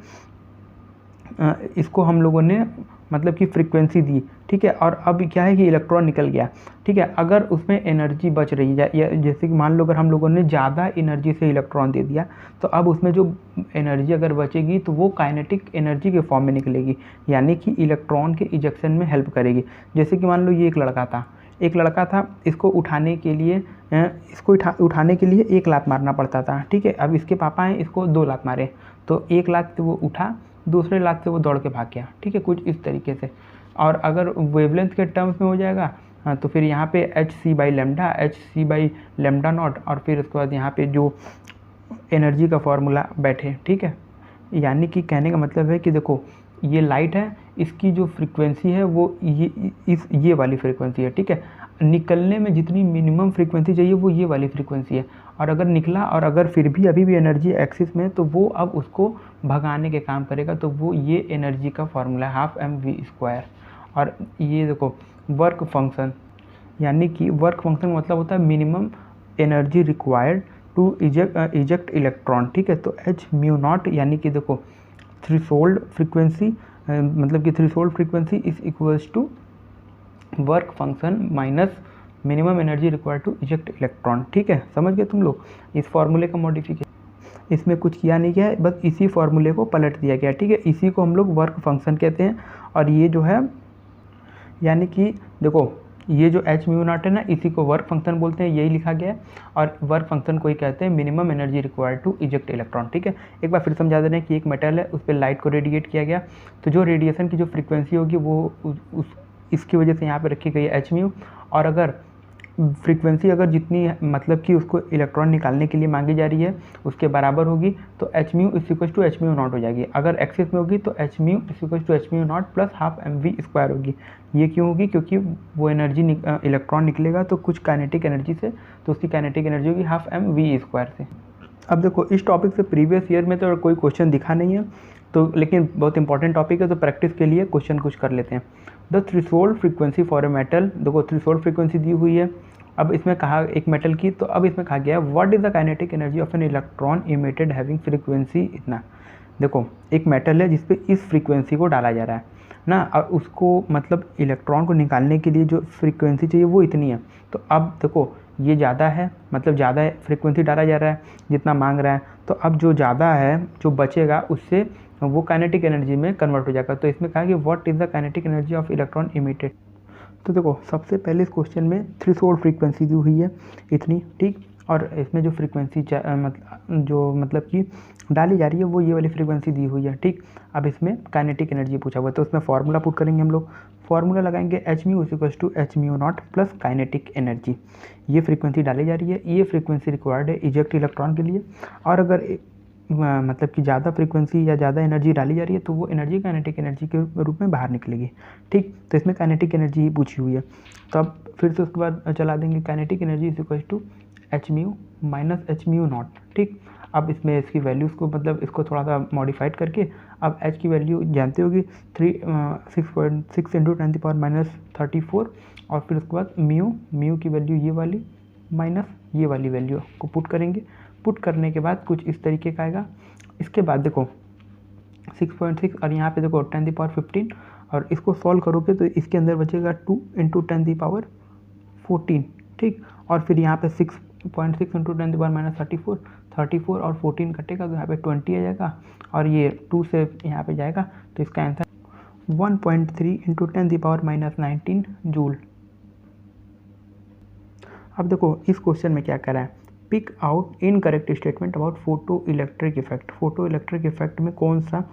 Speaker 1: इसको हम लोगों ने मतलब कि फ्रीक्वेंसी दी, ठीक है। और अब क्या है कि इलेक्ट्रॉन निकल गया, ठीक है। अगर उसमें एनर्जी बच रही है, या जैसे कि मान लो अगर हम लोगों ने ज़्यादा एनर्जी से इलेक्ट्रॉन दे दिया, तो अब उसमें जो एनर्जी अगर बचेगी तो वो काइनेटिक एनर्जी के फॉर्म में निकलेगी, यानी कि इलेक्ट्रॉन के इजेक्शन में हेल्प करेगी। जैसे कि मान लो ये एक लड़का था, इसको उठाने के लिए उठाने के लिए 1 लात मारना पड़ता था, ठीक है। अब इसके पापा हैं, इसको 2 लात मारे, तो 1 लात से वो उठा, दूसरे लात से वो दौड़ के भाग गया, ठीक है, कुछ इस तरीके से। और अगर वेवलेंथ के टर्म्स में हो जाएगा तो फिर यहाँ पे hc/λ0 और फिर उसके बाद यहाँ पे जो एनर्जी का फॉर्मूला बैठे, ठीक है। यानी कि कहने का मतलब है कि देखो ये लाइट है, इसकी जो फ्रीक्वेंसी है वो ये वाली फ्रीक्वेंसी है, ठीक है। निकलने में जितनी मिनिमम फ्रीक्वेंसी चाहिए वो ये वाली फ्रीक्वेंसी है, और अगर निकला और अगर फिर भी अभी भी एनर्जी एक्सिस में, तो वो अब उसको भगाने के काम करेगा, तो वो ये एनर्जी का फॉर्मूला है 12mv²। और ये देखो वर्क फंक्शन, यानी कि वर्क फंक्शन का मतलब होता है minimum energy required to eject electron, ठीक है। तो h/μ0 यानी कि देखो थ्रेशोल्ड फ्रीक्वेंसी, मतलब कि threshold frequency is equals to work function minus minimum energy required to eject electron, ठीक है। समझ गए तुम लोग इस फॉर्मूले का मॉडिफिकेशन, इसमें कुछ किया नहीं गया है, बस इसी फॉर्मूले को पलट दिया गया, ठीक है। इसी को हम लोग वर्क फंक्शन कहते हैं। और ये जो है यानी कि देखो ये जो h/μ0 है ना, इसी को वर्क फंक्शन बोलते हैं, यही लिखा गया है। और वर्क फंक्शन को ही कहते हैं minimum energy required to eject electron, ठीक है। एक बार फिर समझा दे रहे हैं कि एक मेटल है, उस पर लाइट को रेडिएट किया गया, तो जो रेडिएशन की जो फ्रीक्वेंसी होगी वो इसकी वजह से यहाँ पे रखी गई है h/μ। और अगर फ्रीक्वेंसी अगर जितनी मतलब कि उसको इलेक्ट्रॉन निकालने के लिए मांगी जा रही है उसके बराबर होगी, तो h/μ = h/μ0 हो जाएगी। अगर एक्सिस में होगी तो h/μ = h/μ0 + 12mv² होगी। ये क्यों होगी? क्योंकि वो एनर्जी इलेक्ट्रॉन निकलेगा तो कुछ काइनेटिक एनर्जी से, तो उसकी काइनेटिक एनर्जी होगी 12mv² से। अब देखो इस टॉपिक से प्रीवियस ईयर में तो कोई क्वेश्चन दिखा नहीं है, तो लेकिन बहुत इंपॉर्टेंट टॉपिक है, तो प्रैक्टिस के लिए क्वेश्चन कुछ कर लेते हैं। The threshold frequency for a metal, देखो थ्रेशोल्ड फ्रीक्वेंसी दी हुई है। अब इसमें कहा एक मेटल की, तो अब इसमें कहा गया है what is the kinetic energy of an electron emitted having frequency इतना। देखो एक मेटल है जिसपे इस फ्रीक्वेंसी को डाला जा रहा है ना, और उसको मतलब इलेक्ट्रॉन को निकालने के लिए जो फ्रीक्वेंसी चाहिए वो इतनी है। तो अब देखो ये ज़्यादा है, मतलब ज़्यादा फ्रीक्वेंसी डाला जा रहा है जितना मांग रहा है, तो अब जो ज़्यादा है जो बचेगा उससे वो काइनेटिक एनर्जी में कन्वर्ट हो जाएगा। तो इसमें कहा कि what is the kinetic energy of electron emitted. तो देखो सबसे पहले इस क्वेश्चन में थ्रेशोल्ड फ्रीक्वेंसी दी हुई है इतनी, ठीक। और इसमें जो फ्रीक्वेंसी मतलब कि डाली जा रही है वो ये वाली फ्रीक्वेंसी दी हुई है, ठीक। अब इसमें काइनेटिक एनर्जी पूछा हुआ है, तो उसमें फार्मूला पुट करेंगे हम लोग। फार्मूला लगाएंगे h/μ = h/μ0 plus kinetic energy. ये फ्रीक्वेंसी डाली जा रही है, ये फ्रीक्वेंसी रिक्वायर्ड है इजेक्ट इलेक्ट्रॉन के लिए। और अगर मतलब कि ज़्यादा फ्रीक्वेंसी या ज़्यादा एनर्जी डाली जा रही है तो वो एनर्जी काइनेटिक एनर्जी के रूप में बाहर निकलेगी, ठीक। तो इसमें काइनेटिक एनर्जी ही पूछी हुई है। तो अब फिर से उसके बाद चला देंगे काइनेटिक एनर्जी = h/μ - h/μ0, ठीक। अब इसमें इसकी वैल्यूज़ को मतलब इसको थोड़ा सा मॉडिफाइड करके अब h की वैल्यू जानते होगी 6.6 × 10⁻34, और फिर उसके बाद म्यू की वैल्यू ये वाली माइनस ये वाली वैल्यू को पुट करेंगे। पुट करने के बाद कुछ इस तरीके का आएगा। इसके बाद देखो 6.6 और यहाँ पे देखो 10⁻15, और इसको सॉल्व करोगे तो इसके अंदर बचेगा 2 × 10⁻14, ठीक। और फिर यहाँ पे 6.6 × 10⁻34 और 14 कटेगा तो यहाँ पे 20 आ जाएगा, और ये 2 से यहाँ पे जाएगा, तो इसका आंसर 1.3 × 10⁻19 जूल। अब देखो इस क्वेश्चन में क्या करा है, pick out incorrect statement about photo electric effect. Photo electric effect में कौन सा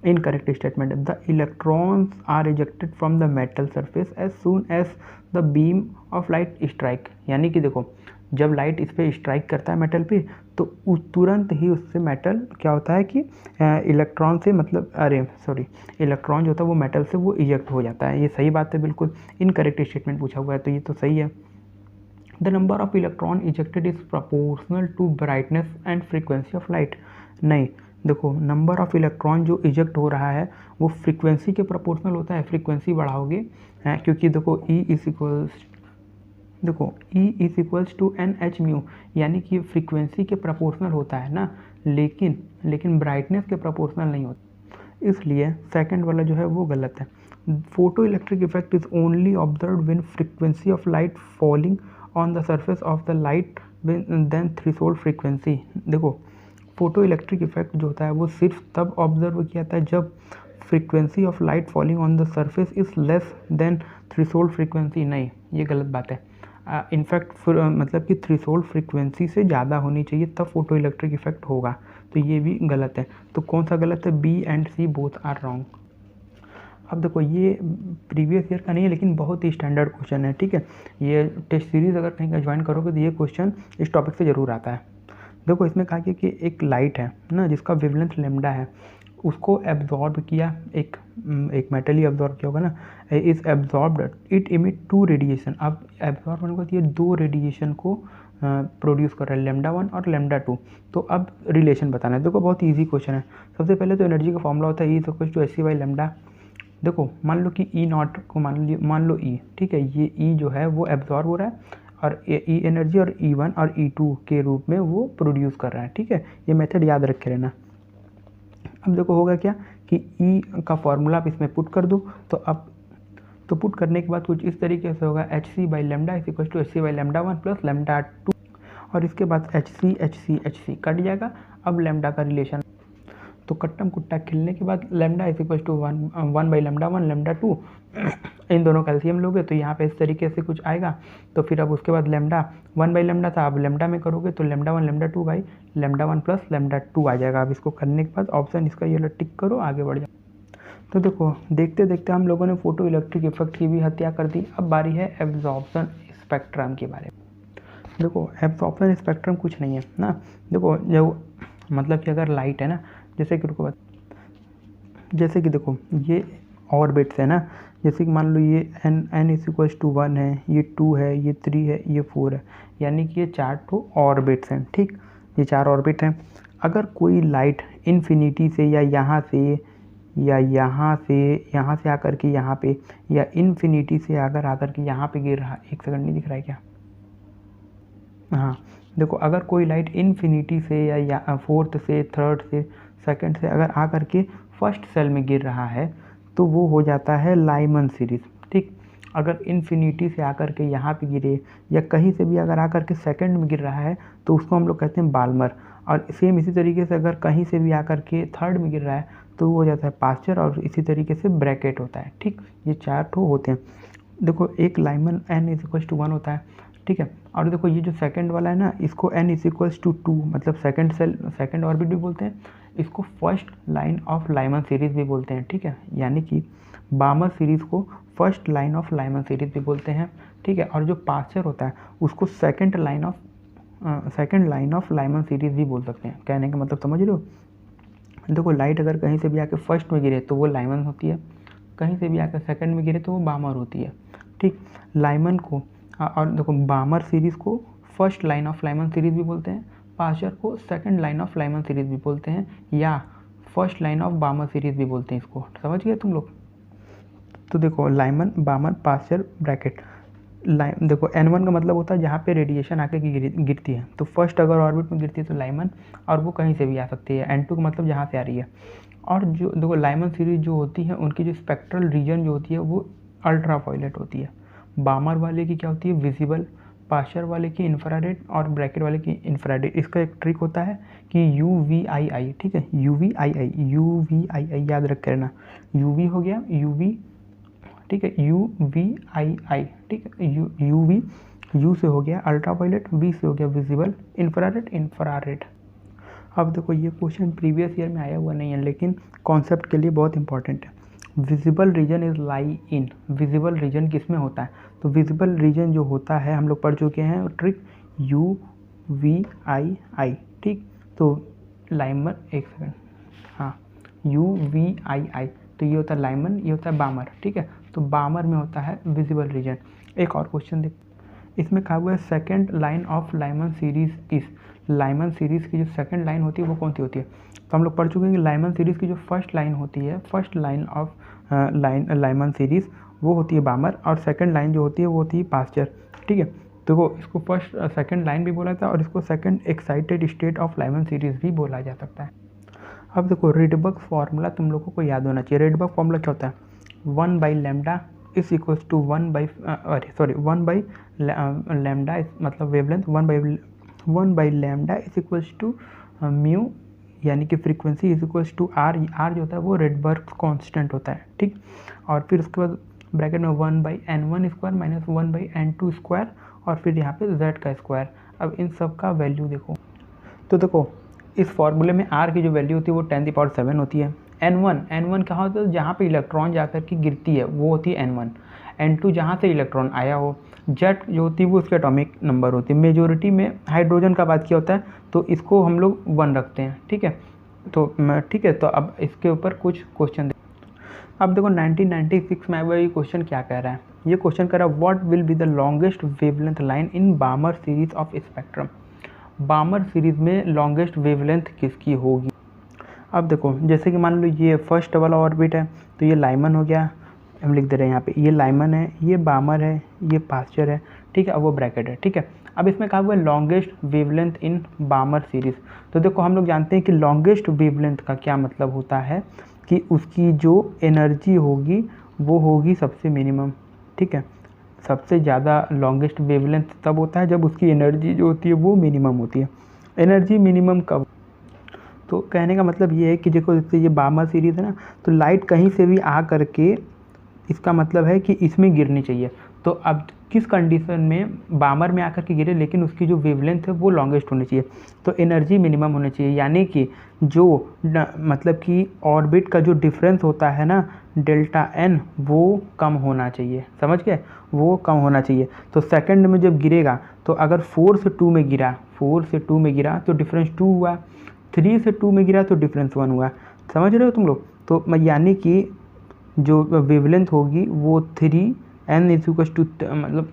Speaker 1: इनकरेक्ट स्टेटमेंट है? The electrons are ejected from the metal surface as soon as the beam of light strike. यानी कि देखो जब लाइट इस पर स्ट्राइक करता है मेटल पे, तो तुरंत ही उससे मेटल क्या होता है कि इलेक्ट्रॉन से मतलब इलेक्ट्रॉन जो होता है वो मेटल से वो इजेक्ट हो जाता है। ये सही बात है, बिल्कुल इनकरेक्ट स्टेटमेंट पूछा हुआ है, तो ये तो सही है। The number of electron ejected is proportional to brightness and frequency of light. नहीं, देखो नंबर ऑफ इलेक्ट्रॉन जो इजेक्ट हो रहा है वो फ्रीक्वेंसी के प्रोपोर्शनल होता है। फ्रीक्वेंसी बढ़ाओगे क्योंकि देखो E is equals to Nhμ, यानी कि फ्रीक्वेंसी के प्रोपोर्शनल होता है ना, लेकिन ब्राइटनेस के प्रोपोर्शनल नहीं होता, इसलिए सेकंड वाला जो है वो गलत है। Photo electric effect is only observe when frequency of light falling on the surface of the light then threshold frequency. देखो फोटो इलेक्ट्रिक इफेक्ट जो होता है वो सिर्फ तब ऑब्जर्व किया जाता है जब frequency of light falling on the surface is less than threshold frequency. नहीं, ये गलत बात है। इनफैक्ट मतलब कि थ्रेशोल्ड फ्रीक्वेंसी से ज़्यादा होनी चाहिए तब फोटो इलेक्ट्रिक इफेक्ट होगा, तो ये भी गलत है। तो कौन सा गलत है? B and C both are wrong. अब देखो ये प्रीवियस ईयर का नहीं है लेकिन बहुत ही स्टैंडर्ड क्वेश्चन है, ठीक है। ये टेस्ट सीरीज़ अगर कहीं का ज्वाइन करोगे तो ये क्वेश्चन इस टॉपिक से ज़रूर आता है। देखो इसमें कहा गया कि एक लाइट है ना जिसका वेवलेंथ लैम्डा है, उसको एब्जॉर्ब किया, एक मेटल ही एब्जॉर्ब किया होगा ना, is absorbed it emit 2 radiation. अब एब्जॉर्ब होने को ये 2 रेडिएशन को प्रोड्यूस कर रहा है, λ1 और λ2। तो अब रिलेशन बताना है। देखो बहुत ईजी क्वेश्चन है। सबसे पहले तो एनर्जी का फॉर्मूला होता है E=hc/λ। देखो मान लो कि E0 को मान लो E, ठीक है, ये E जो है वो एब्जॉर्ब हो रहा है और E एनर्जी और E1 और E2 के रूप में वो प्रोड्यूस कर रहा है, ठीक है। ये मेथड याद रखे रहना। अब देखो होगा क्या कि E का फॉर्मूला आप इसमें पुट कर दो, तो अब तो पुट करने के बाद कुछ इस तरीके से होगा hc/λ=hc/λ1 प्लस λ2, और इसके बाद hc कट जाएगा। अब लैम्डा का रिलेशन, तो कट्टम कुट्टा खिलने के बाद λ=1/λ1 λ2 इन दोनों कैल्शियम लोगे तो यहाँ पे इस तरीके से कुछ आएगा। तो फिर अब उसके बाद लैम्डा 1/λ था, अब लैम्डा में करोगे तो λ1 λ2/λ1 प्लस λ2 आ जाएगा। अब इसको करने के बाद ऑप्शन इसका ये टिक करो, आगे बढ़ जाओ। तो देखो देखते देखते हम लोगों ने फोटो इलेक्ट्रिक इफेक्ट की भी हत्या कर दी। अब बारी है एब्जॉर्प्शन स्पेक्ट्रम के बारे में। देखो एब्जॉर्प्शन स्पेक्ट्रम कुछ नहीं है ना। देखो जो मतलब कि अगर लाइट है ना, जैसे कि देखो ये ऑर्बिट्स है ना, जैसे कि मान लो ये n=1 है, ये 2 है, ये 3 है, ये 4 है, यानी कि ये 4 तो ऑर्बिट्स हैं, ठीक। ये 4 ऑर्बिट हैं। अगर कोई लाइट इन्फिनिटी से या यहाँ से आकर के यहाँ पे, या इन्फिनिटी से अगर आकर के यहाँ पे गिर रहा, एक सेकंड नहीं दिख रहा है क्या? हाँ देखो, अगर कोई लाइट इन्फिनिटी से या फोर्थ से, थर्ड से, सेकंड से अगर आकर के फर्स्ट सेल में गिर रहा है तो वो हो जाता है लाइमन सीरीज, ठीक। अगर इन्फिनिटी से आकर के यहाँ पे गिरे या कहीं से भी अगर आकर के सेकंड में गिर रहा है तो उसको हम लोग कहते हैं बाल्मर। और सेम इसी तरीके से अगर कहीं से भी आकर के थर्ड में गिर रहा है तो वो हो जाता है पास्चर, और इसी तरीके से ब्रैकेट होता है, ठीक। ये 4 ठो होते हैं। देखो एक लाइमन n=1 होता है, ठीक है। और देखो ये जो सेकंड वाला है ना, इसको n=2 मतलब सेकंड सेल, सेकंड ऑर्बिट भी बोलते हैं, इसको first line of Lyman series भी बोलते हैं, ठीक है। यानी कि बामर सीरीज को first line of Lyman series भी बोलते हैं, ठीक है। और जो पास्चर होता है उसको second line of Lyman series भी बोल सकते हैं। कहने का मतलब समझ रहे हो? देखो लाइट अगर कहीं से भी आके फर्स्ट में गिरे तो वो लाइमन होती है, कहीं से भी आकर सेकंड में गिरे तो वो बामर होती है, ठीक। लाइमन को और देखो बामर सीरीज़ को first line of Lyman series भी बोलते हैं, पास्चर को second line of Lyman series भी बोलते हैं, या फर्स्ट लाइन ऑफ बामर सीरीज़ भी बोलते हैं। इसको समझ गए तुम लोग? तो देखो लाइमन, बामर, पास्चर, ब्रैकेट। देखो n1 का मतलब होता है जहाँ पे रेडिएशन आके गिरती है, तो फर्स्ट अगर ऑर्बिट में गिरती है तो लाइमन, और वो कहीं से भी आ सकती है। n2 का मतलब जहाँ से आ रही है। और जो देखो लाइमन सीरीज जो होती है उनकी जो स्पेक्ट्रल रीजन जो होती है वो अल्ट्रा वायलेट होती है। बामर वाले की क्या होती है? विजिबल। पास्चर वाले की इंफ्रारेड, और ब्रैकेट वाले की इंफ्रारेड। इसका एक ट्रिक होता है कि UVII, ठीक है, UVII याद रख करना। UV हो गया UV, ठीक है, UVII, ठीक है। U से हो गया अल्ट्रा वायलेट, V से हो गया विजिबल, इंफ्रारेड। अब देखो ये क्वेश्चन प्रीवियस ईयर में आया हुआ नहीं है, लेकिन कॉन्सेप्ट के लिए बहुत इंपॉर्टेंट है। Visible region is lie in, visible region किस में होता है? तो विजिबल रीजन जो होता है हम लोग पढ़ चुके हैं ट्रिक UVII, ठीक। तो लाइमन, एक सेकंड, हाँ UVII, तो ये होता है लाइमन, ये होता है बामर, ठीक है। तो बामर में होता है विजिबल रीजन। एक और क्वेश्चन देख, इसमें कहा हुआ है second line of Lyman series is, Lyman series की जो सेकंड लाइन होती है वो कौन सी होती है? तो हम लोग पढ़ चुके हैं कि लाइमन सीरीज़ की जो फर्स्ट लाइन होती है, first line of Lyman series वो होती है बामर, और सेकंड लाइन जो होती है वो होती है पास्चर, ठीक है। तो वो इसको फर्स्ट सेकंड लाइन भी बोला जाता है, और इसको second excited state of Lyman series भी बोला जा सकता है। अब देखो रेडबर्ग फार्मूला तुम लोगों को याद होना चाहिए। रेडबर्ग फार्मूला क्या होता है? 1/λ इज इक्वल्स टू 1/λ मतलब wavelength, 1/λ is equals to mu, यानी कि frequency is equals to R. R जो होता है वो रेडबर्ग कांस्टेंट होता है, ठीक। और फिर उसके बाद ब्रैकेट में 1/n1 square minus 1/n2 square, और फिर यहाँ पे z का स्क्वायर। अब इन सब का वैल्यू देखो, तो देखो इस फॉर्मूले में r की जो वैल्यू होती है वो 10⁻7 होती है। n1 कहाँ होता है? जहाँ पे इलेक्ट्रॉन जाकर के गिरती है वो होती है n1। n2 जहाँ से इलेक्ट्रॉन आया हो। z जो होती है वो उसकी एटॉमिक नंबर होती है। मेजोरिटी में हाइड्रोजन का बात किया होता है तो इसको हम लोग 1 रखते हैं, ठीक है। तो ठीक है, तो अब इसके ऊपर कुछ क्वेश्चन। अब देखो 1996 में वो ये क्वेश्चन क्या कह रहा है, ये क्वेश्चन कह रहा है what will be the longest wavelength line in बामर series of spectrum. बामर series में लॉन्गेस्ट वेवलेंथ किसकी होगी। अब देखो जैसे कि मान लो ये फर्स्ट वाला ऑर्बिट है, तो ये लाइमन हो गया, हम लिख दे रहे हैं यहाँ पे, ये लाइमन है, ये बामर है, ये पास्चर है, ठीक है, अब वो ब्रैकेट है, ठीक है। अब इसमें कहा हुआ है लॉन्गेस्ट वेवलेंथ इन बामर सीरीज। तो देखो हम लोग जानते हैं कि लॉन्गेस्ट वेवलेंथ का क्या मतलब होता है कि उसकी जो एनर्जी होगी वो होगी सबसे मिनिमम, ठीक है। सबसे ज़्यादा लॉन्गेस्ट वेवलेंथ तब होता है जब उसकी एनर्जी जो होती है वो मिनिमम होती है। एनर्जी मिनिमम कब, तो कहने का मतलब ये है कि देखो जैसे ये बामर सीरीज़ है ना, तो लाइट कहीं से भी आ करके इसका मतलब है कि इसमें गिरनी चाहिए। तो अब किस कंडीशन में बामर में आकर के गिरे लेकिन उसकी जो वेवलेंथ है वो लॉन्गेस्ट होनी चाहिए, तो एनर्जी मिनिमम होनी चाहिए, यानी कि जो मतलब कि ऑर्बिट का जो डिफरेंस होता है ना डेल्टा एन, वो कम होना चाहिए, समझ गए, वो कम होना चाहिए। तो सेकंड में जब गिरेगा तो अगर 4 से 2 में गिरा, 4 से 2 में गिरा तो डिफरेंस 2 हुआ, 3 से 2 में गिरा तो डिफरेंस 1 हुआ, समझ रहे हो तुम लोग। तो यानी कि जो वेवलेंथ होगी वो 3 n इक्वल्स टू मतलब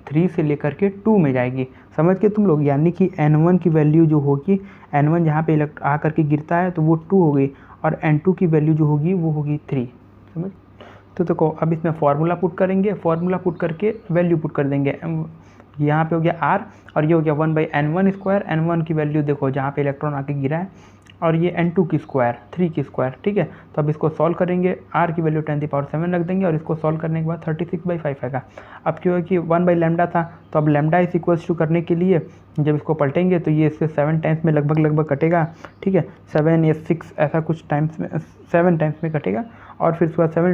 Speaker 1: 3 से लेकर के 2 में जाएगी, समझ के तुम लोग। यानी कि n1 की वैल्यू जो होगी, n1 जहाँ पे आ करके गिरता है तो वो 2 हो गई, और n2 की वैल्यू जो होगी वो होगी 3, समझ। तो देखो अब इसमें फार्मूला पुट करेंगे, फार्मूला पुट करके वैल्यू पुट कर देंगे। यहाँ पे हो गया r और ये हो गया 1/n1 स्क्वायर। n1 की वैल्यू देखो जहाँ पे इलेक्ट्रॉन आके गिरा है, और ये n2 की स्क्वायर, 3 की स्क्वायर, ठीक है। तो अब इसको सॉल्व करेंगे, r की वैल्यू 10⁻7 रख देंगे, और इसको सॉल्व करने के बाद 36/5 आएगा। अब क्यों है कि 1/λ था, तो अब लैम्डा इज इक्वल्स टू करने के लिए जब इसको पलटेंगे तो ये इससे 7 टाइम्स में लगभग कटेगा, ठीक है, 7 या 6 ऐसा कुछ टाइम्स में, 7 टाइम्स में कटेगा, और फिर उसके बाद 7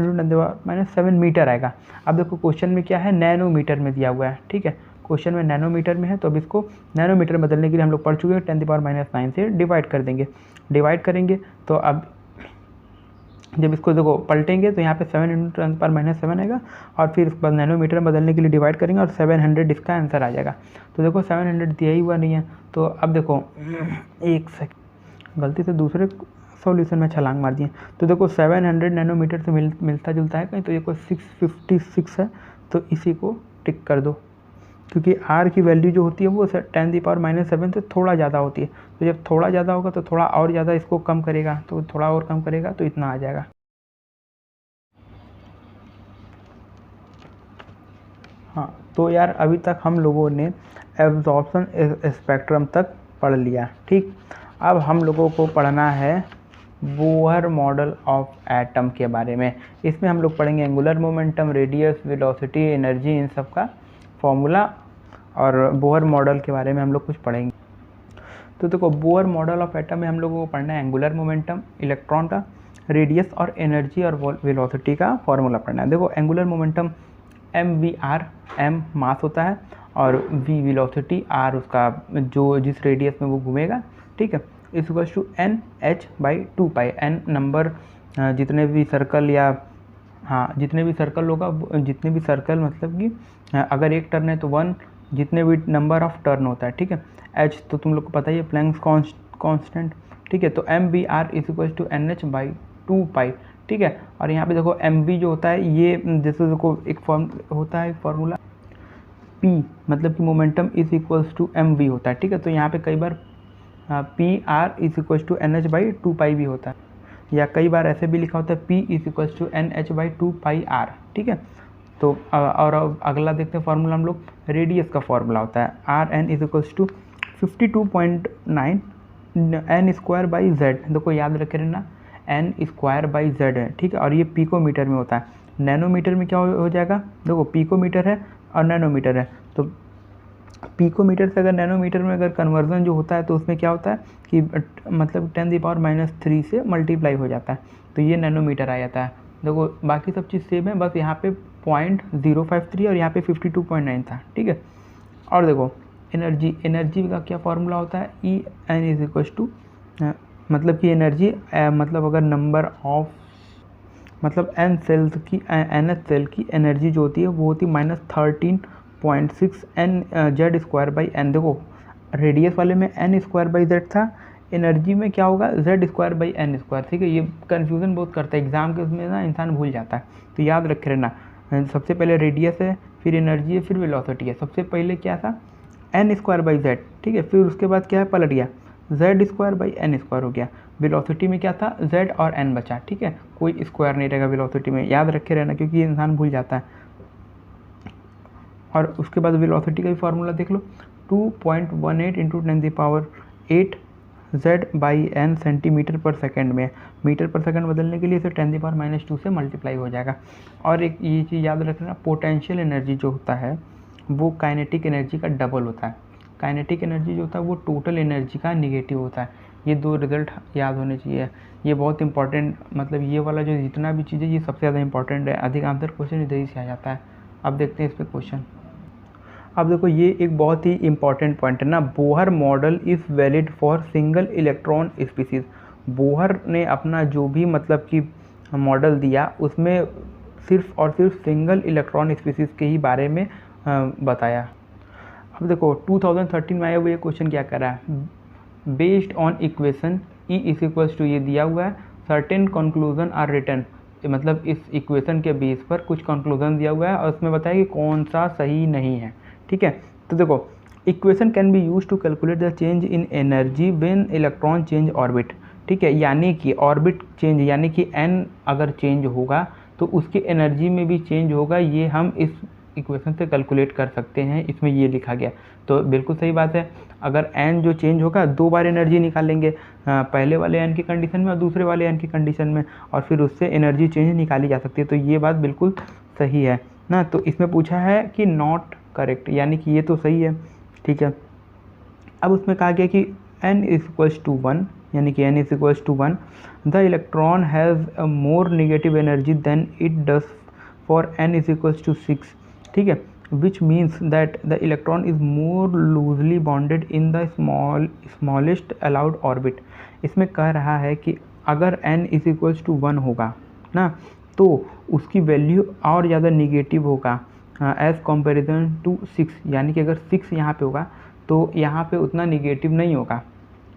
Speaker 1: × 7 मीटर आएगा। अब देखो क्वेश्चन में क्या है, नैनोमीटर में दिया हुआ है, ठीक है, क्वेश्चन में नैनोमीटर में है, तो अब इसको नैनोमीटर बदलने के लिए हम लोग पढ़ चुके हैं, 10⁻9 से डिवाइड कर देंगे, डिवाइड करेंगे। तो अब जब इसको देखो पलटेंगे तो यहाँ पे 7 × 10⁻7 आएगा, और फिर उसके बाद नैनोमीटर में बदलने के लिए डिवाइड करेंगे, और 700 इसका आंसर आ जाएगा। तो देखो 700 दिया ही हुआ नहीं है, तो अब देखो एक सेकंड, गलती से दूसरे सॉल्यूशन में छलांग मार दिए। तो देखो 700 नैनोमीटर से मिलता जुलता है कहीं, तो ये कोई 656 है, तो इसी को टिक कर दो, क्योंकि r की वैल्यू जो होती है वो 10⁻7 से थोड़ा ज़्यादा होती है। तो जब थोड़ा ज़्यादा होगा तो थोड़ा और ज़्यादा इसको कम करेगा, तो थोड़ा और कम करेगा तो इतना आ जाएगा। हाँ, तो यार अभी तक हम लोगों ने एब्जॉर्प्शन स्पेक्ट्रम तक पढ़ लिया, ठीक। अब हम लोगों को पढ़ना है बोहर मॉडल ऑफ एटम के बारे में। इसमें हम लोग पढ़ेंगे angular momentum, radius, velocity, energy, इन सब का फॉर्मूला, और बोहर मॉडल के बारे में हम लोग कुछ पढ़ेंगे। तो देखो बोहर मॉडल ऑफ एटम में हम लोगों को पढ़ना है एंगुलर मोमेंटम, इलेक्ट्रॉन का, रेडियस और एनर्जी और वेलोसिटी का फॉर्मूला पढ़ना है। देखो एंगुलर मोमेंटम mvr, m मास होता है, और v वेलोसिटी, r उसका जो जिस रेडियस में वो घूमेगा, ठीक है, is equals to nh/2π। n नंबर जितने भी सर्कल या हाँ जितने भी सर्कल होगा, जितने भी सर्कल मतलब कि अगर एक टर्न है तो 1, जितने भी नंबर ऑफ टर्न होता है, ठीक है। h तो तुम लोग को पता ही है, प्लैंक्स कांस्टेंट, ठीक है। तो mvr is equals to nh/2π, ठीक है। और यहाँ पे देखो mv जो होता है, ये जैसे देखो एक फॉर्म होता है फॉर्मूला p, मतलब कि momentum is equals to mv होता है, ठीक है। तो यहाँ पे कई बार pr is equals to nh/2π भी होता है, या कई बार ऐसे भी लिखा होता है p is equals to nh/2πr, ठीक है। तो और अगला देखते हैं फॉर्मूला हम लोग, रेडियस का फॉर्मूला होता है rn is equals to 52.9 n²/z। देखो याद रखे रहना, n²/z है, ठीक है, और ये पिकोमीटर में होता है। नैनोमीटर में क्या हो जाएगा, देखो पिकोमीटर है और नैनोमीटर है, तो पिकोमीटर से अगर नैनोमीटर में अगर कन्वर्जन जो होता है तो उसमें क्या होता है कि मतलब 10⁻³ से मल्टीप्लाई हो जाता है, तो ये नैनोमीटर आ जाता है। देखो बाकी सब चीज़ सेम है, बस यहाँ पे 0.053 और यहाँ पे 52.9 था, ठीक है। और देखो एनर्जी का क्या फॉर्मूला होता है, En इज इक्वल्स टू, मतलब कि एनर्जी मतलब अगर नंबर ऑफ मतलब n सेल्स की nth सेल की एनर्जी जो होती है वो होती है -13.6 n z² n। देखो रेडियस वाले में n² z था, एनर्जी में क्या होगा, Z square by n square, ठीक है। ये कन्फ्यूज़न बहुत करता है एग्जाम के, उसमें ना इंसान भूल जाता है, तो याद रखे रहना। सबसे पहले रेडियस है, फिर एनर्जी है, फिर वेलोसिटी है। सबसे पहले क्या था, एन स्क्वायर बाई जेड, ठीक है। फिर उसके बाद क्या है, पलट गया, Z square by n square हो गया। वेलोसिटी में क्या था, जेड और एन बचा, ठीक है। कोई स्क्वायर नहीं रहेगा वेलोसिटी में, याद रखे रहना, क्योंकि ये इंसान भूल जाता है। और उसके बाद वेलोसिटी का भी फार्मूला देख लो, 2.18 into 10⁸ Z by n centimetre per second में। मीटर पर सेकंड बदलने के लिए इसे 10⁻⁻² से मल्टीप्लाई हो जाएगा। और एक ये चीज़ याद रखना, पोटेंशियल एनर्जी जो होता है वो काइनेटिक एनर्जी का डबल होता है। काइनेटिक एनर्जी जो होता है वो टोटल एनर्जी का निगेटिव होता है। ये दो रिजल्ट याद होने चाहिए, ये बहुत इंपॉर्टेंट, मतलब ये वाला जो जितना भी चीज़ है ये सबसे ज़्यादा इंपॉर्टेंट है। अधिकांश क्वेश्चन इधर ही से आ जाता है। अब देखते हैं इस पर क्वेश्चन। अब देखो ये एक बहुत ही इंपॉर्टेंट पॉइंट है ना, Bohr model is valid for single electron species. Bohr ने अपना जो भी मतलब कि मॉडल दिया उसमें सिर्फ और सिर्फ सिंगल इलेक्ट्रॉन स्पीसीज के ही बारे में बताया। अब देखो 2013 में आया हुआ ये क्वेश्चन क्या कर रहा है, based on equation E is equals to, ये दिया हुआ है, सर्टेन कंक्लूजन आर रिटन, मतलब इस इक्वेशन के बेस पर कुछ कंक्लूजन दिया हुआ है और उसमें बताया कि कौन सा सही नहीं है, ठीक है। तो देखो, equation can be use to calculate the change in energy when electron change orbit, ठीक है। यानी कि ऑर्बिट चेंज, यानी कि एन अगर चेंज होगा तो उसकी एनर्जी में भी चेंज होगा, ये हम इस इक्वेशन से कैलकुलेट कर सकते हैं। इसमें ये लिखा गया, तो बिल्कुल सही बात है। अगर एन जो चेंज होगा, दो बार एनर्जी निकालेंगे, पहले वाले एन की कंडीशन में और दूसरे वाले एन की कंडीशन में, और फिर उससे एनर्जी चेंज निकाली जा सकती है। तो ये बात बिल्कुल सही है ना। तो इसमें पूछा है कि नॉट करेक्ट, यानी कि ये तो सही है, ठीक है। अब उसमें कहा गया कि n इज इक्वल्स टू 1, यानी कि n is equals to 1, the electron has a more negative energy than it does for n is equals to 6, ठीक है, which means that the electron is more loosely bonded in the smallest allowed orbit. इसमें कह रहा है कि अगर n is equals to 1 होगा ना, तो उसकी वैल्यू और ज़्यादा निगेटिव होगा एज़ कंपेरिजन टू 6, यानी कि अगर 6 यहाँ पे होगा तो यहाँ पे उतना निगेटिव नहीं होगा।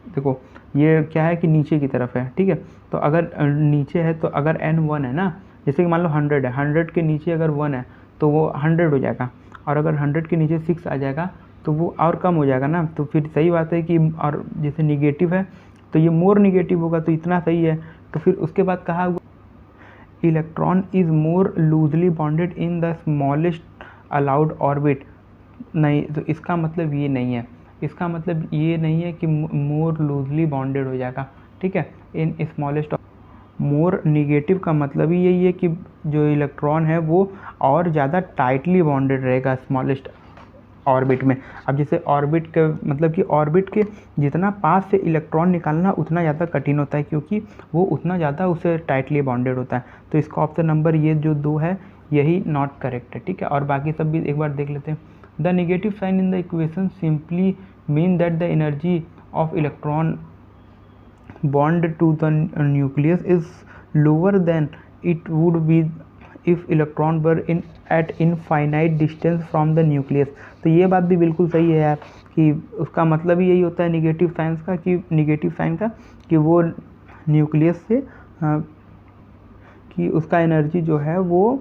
Speaker 1: देखो ये क्या है कि नीचे की तरफ है, ठीक है। तो अगर नीचे है तो अगर n 1 है ना, जैसे कि मान लो 100 है, 100 के नीचे अगर 1 है तो वो 100 हो जाएगा, और अगर 100 के नीचे 6 आ जाएगा तो वो और कम हो जाएगा ना। तो फिर सही बात है कि, और जैसे निगेटिव है तो ये मोर निगेटिव होगा, तो इतना सही है। तो फिर उसके बाद कहा electron is more loosely bonded in the smallest allowed orbit, नहीं, तो इसका मतलब ये नहीं है, इसका मतलब ये नहीं है कि मोर लूजली बॉन्डेड हो जाएगा, ठीक है, इन स्मॉलेस्ट। मोर निगेटिव का मतलब ही यही है कि जो इलेक्ट्रॉन है वो और ज़्यादा टाइटली बॉन्डेड रहेगा स्मॉलेस्ट ऑर्बिट में। अब जैसे ऑर्बिट के मतलब कि ऑर्बिट के जितना पास से इलेक्ट्रॉन निकालना उतना ज़्यादा कठिन होता है, क्योंकि वो उतना ज़्यादा उससे टाइटली बॉन्डेड होता है। तो इसका ऑप्शन नंबर ये जो 2 है यही नॉट करेक्ट है, ठीक है। और बाकी सब भी एक बार देख लेते हैं। The negative sign in the equation simply mean that the energy of electron bond to the nucleus is lower than it would be if electron were in at infinite distance from the nucleus. तो ये बात भी बिल्कुल सही है यार, कि उसका मतलब ही यही होता है नेगेटिव साइंस का, कि नेगेटिव साइन का कि वो न्यूक्लियस से कि उसका एनर्जी जो है वो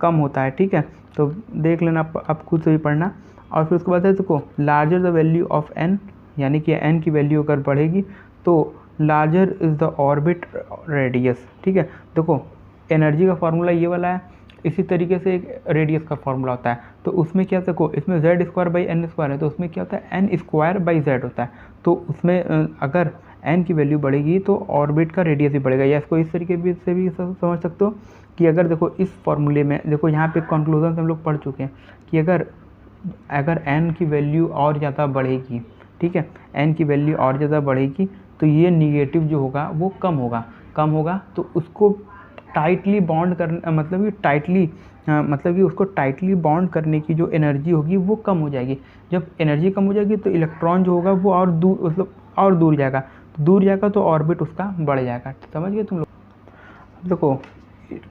Speaker 1: कम होता है, ठीक है। तो देख लेना आप खुद से ही पढ़ना। और फिर उसके बाद है देखो, larger the value of n, यानी कि n की वैल्यू अगर बढ़ेगी तो larger is the orbit radius, ठीक है। देखो एनर्जी का फार्मूला ये वाला है, इसी तरीके से एक रेडियस का फार्मूला होता है। तो उसमें क्या, देखो इसमें Z square by n square है, तो उसमें क्या होता है, एन स्क्वायर बाई जेड होता है। तो उसमें अगर एन की वैल्यू बढ़ेगी तो ऑर्बिट का रेडियस भी बढ़ेगा, या इसको इस तरीके से भी समझ सकते हो कि अगर देखो इस फॉर्मूले में देखो यहाँ पे कंक्लूजन हम लोग पढ़ चुके हैं कि अगर एन की वैल्यू और ज़्यादा बढ़ेगी, ठीक है, एन की वैल्यू और ज़्यादा बढ़ेगी तो ये निगेटिव जो होगा वो कम होगा, तो उसको टाइटली बॉन्ड करना मतलब कि उसको टाइटली बॉन्ड करने की जो एनर्जी होगी वो कम हो जाएगी। जब एनर्जी कम हो जाएगी तो इलेक्ट्रॉन जो होगा वो और दूर, मतलब और दूर जाएगा, तो ऑर्बिट उसका बढ़ जाएगा। समझ गए तुम लोग। अब देखो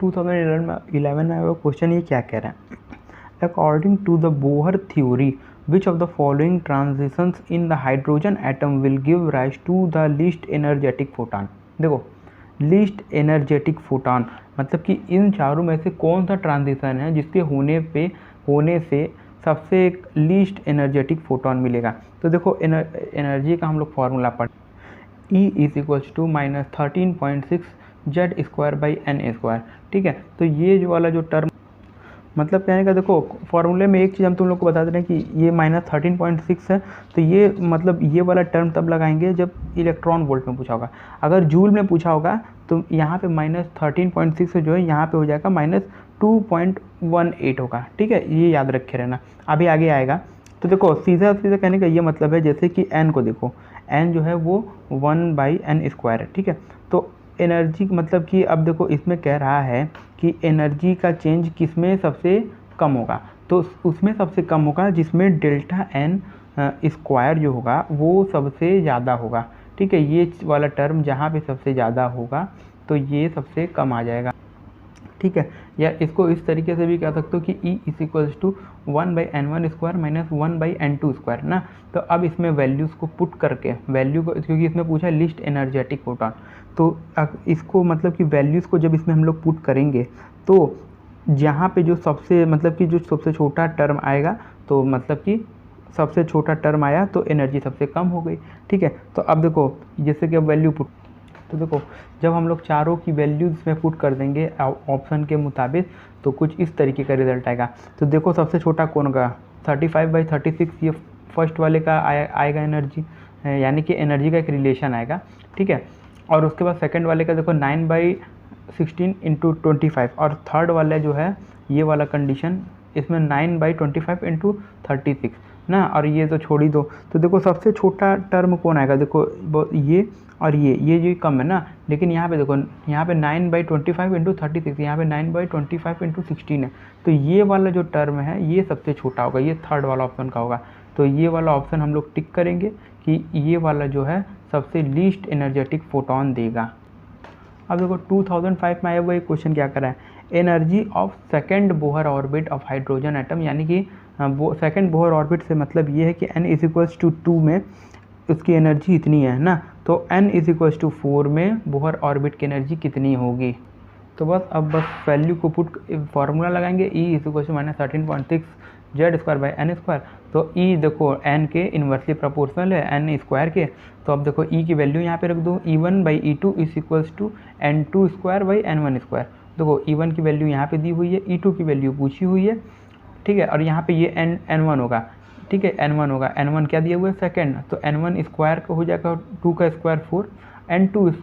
Speaker 1: 2011 में आया क्वेश्चन, ये क्या कह रहा है, according to the Bohr theory which of the following transitions in the hydrogen atom will give rise to the least energetic photon. देखो लीस्ट एनर्जेटिक फोटॉन मतलब कि इन चारों में से कौन सा ट्रांजिशन है जिसके होने से सबसे एक लीस्ट एनर्जेटिक फोटॉन मिलेगा। तो देखो एनर्जी का हम लोग फॉर्मूला पढ़ E is equals to -13.6 Z²/n²। ठीक है, तो ये जो वाला जो टर्म मतलब कहने का देखो फॉर्मूले में एक चीज़ हम तुम लोग को बता दे रहे हैं कि ये -13.6 है, तो ये मतलब ये वाला टर्म तब लगाएंगे जब इलेक्ट्रॉन वोल्ट में पूछा होगा। अगर जूल में पूछा होगा तो यहाँ पे -13.6 जो है यहाँ पे हो जाएगा -2.18 होगा। ठीक है, ये याद रखे रहना, अभी आगे आएगा। तो देखो सीधा सीधा कहने का ये मतलब है, जैसे कि n को देखो, n जो है वो 1/n² है। ठीक है, तो एनर्जी मतलब कि अब देखो इसमें कह रहा है कि एनर्जी का चेंज किस में सबसे कम होगा, तो उसमें सबसे कम होगा जिसमें डेल्टा n स्क्वायर जो होगा वो सबसे ज़्यादा होगा। ठीक है, ये वाला टर्म जहाँ पे सबसे ज़्यादा होगा तो ये सबसे कम आ जाएगा। ठीक है, या इसको इस तरीके से भी कह सकते हो कि E is equals to 1/n1² - 1/n2² ना। तो अब इसमें वैल्यूज़ को पुट करके वैल्यू को, क्योंकि इसमें पूछा लिस्ट एनर्जेटिक फोटॉन, तो इसको मतलब कि वैल्यूज़ को जब इसमें हम लोग पुट करेंगे तो जहाँ पे जो सबसे मतलब कि जो सबसे छोटा टर्म आएगा, तो मतलब कि सबसे छोटा टर्म आया तो एनर्जी सबसे कम हो गई। ठीक है, तो अब देखो जैसे कि अब वैल्यू पुट, तो देखो जब हम लोग चारों की वैल्यूज़ में पुट कर देंगे ऑप्शन के मुताबिक तो कुछ इस तरीके का रिजल्ट आएगा। तो देखो सबसे छोटा कौन होगा, 35/36, ये फर्स्ट वाले का आएगा एनर्जी, यानी कि एनर्जी का एक रिलेशन आएगा। ठीक है, और उसके बाद सेकंड वाले का देखो 9/16 × 25, और थर्ड वाला जो है ये वाला कंडीशन, इसमें 9/25 × 36 ना, और ये तो छोड़ ही दो। तो देखो सबसे छोटा टर्म कौन आएगा, देखो ये और ये कम है ना, लेकिन यहाँ पे देखो यहाँ पे 9/25 × 36, यहाँ पे 9/25 × 16 है, तो ये वाला जो टर्म है ये सबसे छोटा होगा, ये थर्ड वाला ऑप्शन का होगा। तो ये वाला ऑप्शन हम लोग टिक करेंगे कि ये वाला जो है सबसे लीस्ट एनर्जेटिक फोटॉन देगा। अब देखो 2005 में आया हुआ एक क्वेश्चन क्या कर रहा है, energy of second Bohr orbit of hydrogen atom, यानी कि वो सेकेंड बोहर ऑर्बिट से मतलब ये है कि n इज इक्वल्स टू 2 में उसकी एनर्जी इतनी है ना, तो n इज इक्वल्स टू 4 में बोहर ऑर्बिट की एनर्जी कितनी होगी। तो बस अब बस वैल्यू को पुट फार्मूला लगाएंगे, E is equals to -13.6 Z²/n²। तो E देखो n के इन्वर्सली प्रोपोर्शनल है n² के, तो अब देखो E की वैल्यू यहाँ पे रख दो, E1/E2 is equals to n2²/n1²। देखो E1 की वैल्यू यहाँ पे दी हुई है, E2 की वैल्यू पूछी हुई है। ठीक है, और यहाँ पे ये n1 होगा। ठीक है, n1 होगा, n1 क्या दिया हुआ है सेकेंड, तो n1 स्क्वायर का हो जाएगा 2 का स्क्वायर 4, n2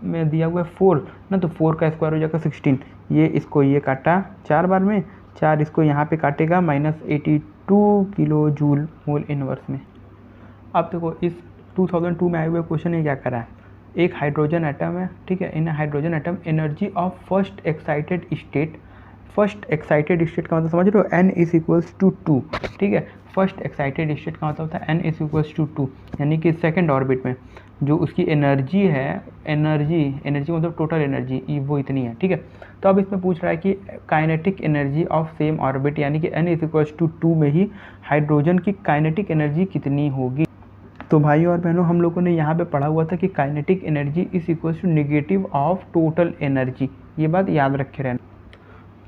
Speaker 1: में दिया हुआ है 4 ना, तो 4 का स्क्वायर हो जाएगा 16। ये इसको ये काटा 4 बार में, 4 इसको यहाँ पे काटेगा -82 किलो जूल मोल इनवर्स में। अब देखो इस 2002 में आए हुए क्वेश्चन ने क्या करा है, एक हाइड्रोजन एटम है। ठीक है, in hydrogen atom energy of first excited state, first excited state का मतलब समझ रहे हो, n इज इक्वल्स टू 2। ठीक है, फर्स्ट एक्साइटेड स्टेट का मतलब था n इज इक्वल्स टू 2, यानी कि सेकंड ऑर्बिट में जो उसकी एनर्जी है, एनर्जी मतलब टोटल एनर्जी वो इतनी है। ठीक है, तो अब इसमें पूछ रहा है कि kinetic energy of same orbit, यानी कि n इज इक्वल्स टू 2 में ही हाइड्रोजन की काइनेटिक एनर्जी कितनी होगी। तो भाइयों और बहनों, हम लोगों ने यहाँ पे पढ़ा हुआ था कि kinetic energy is equals to negative of total energy, ये बात याद रखे रहना।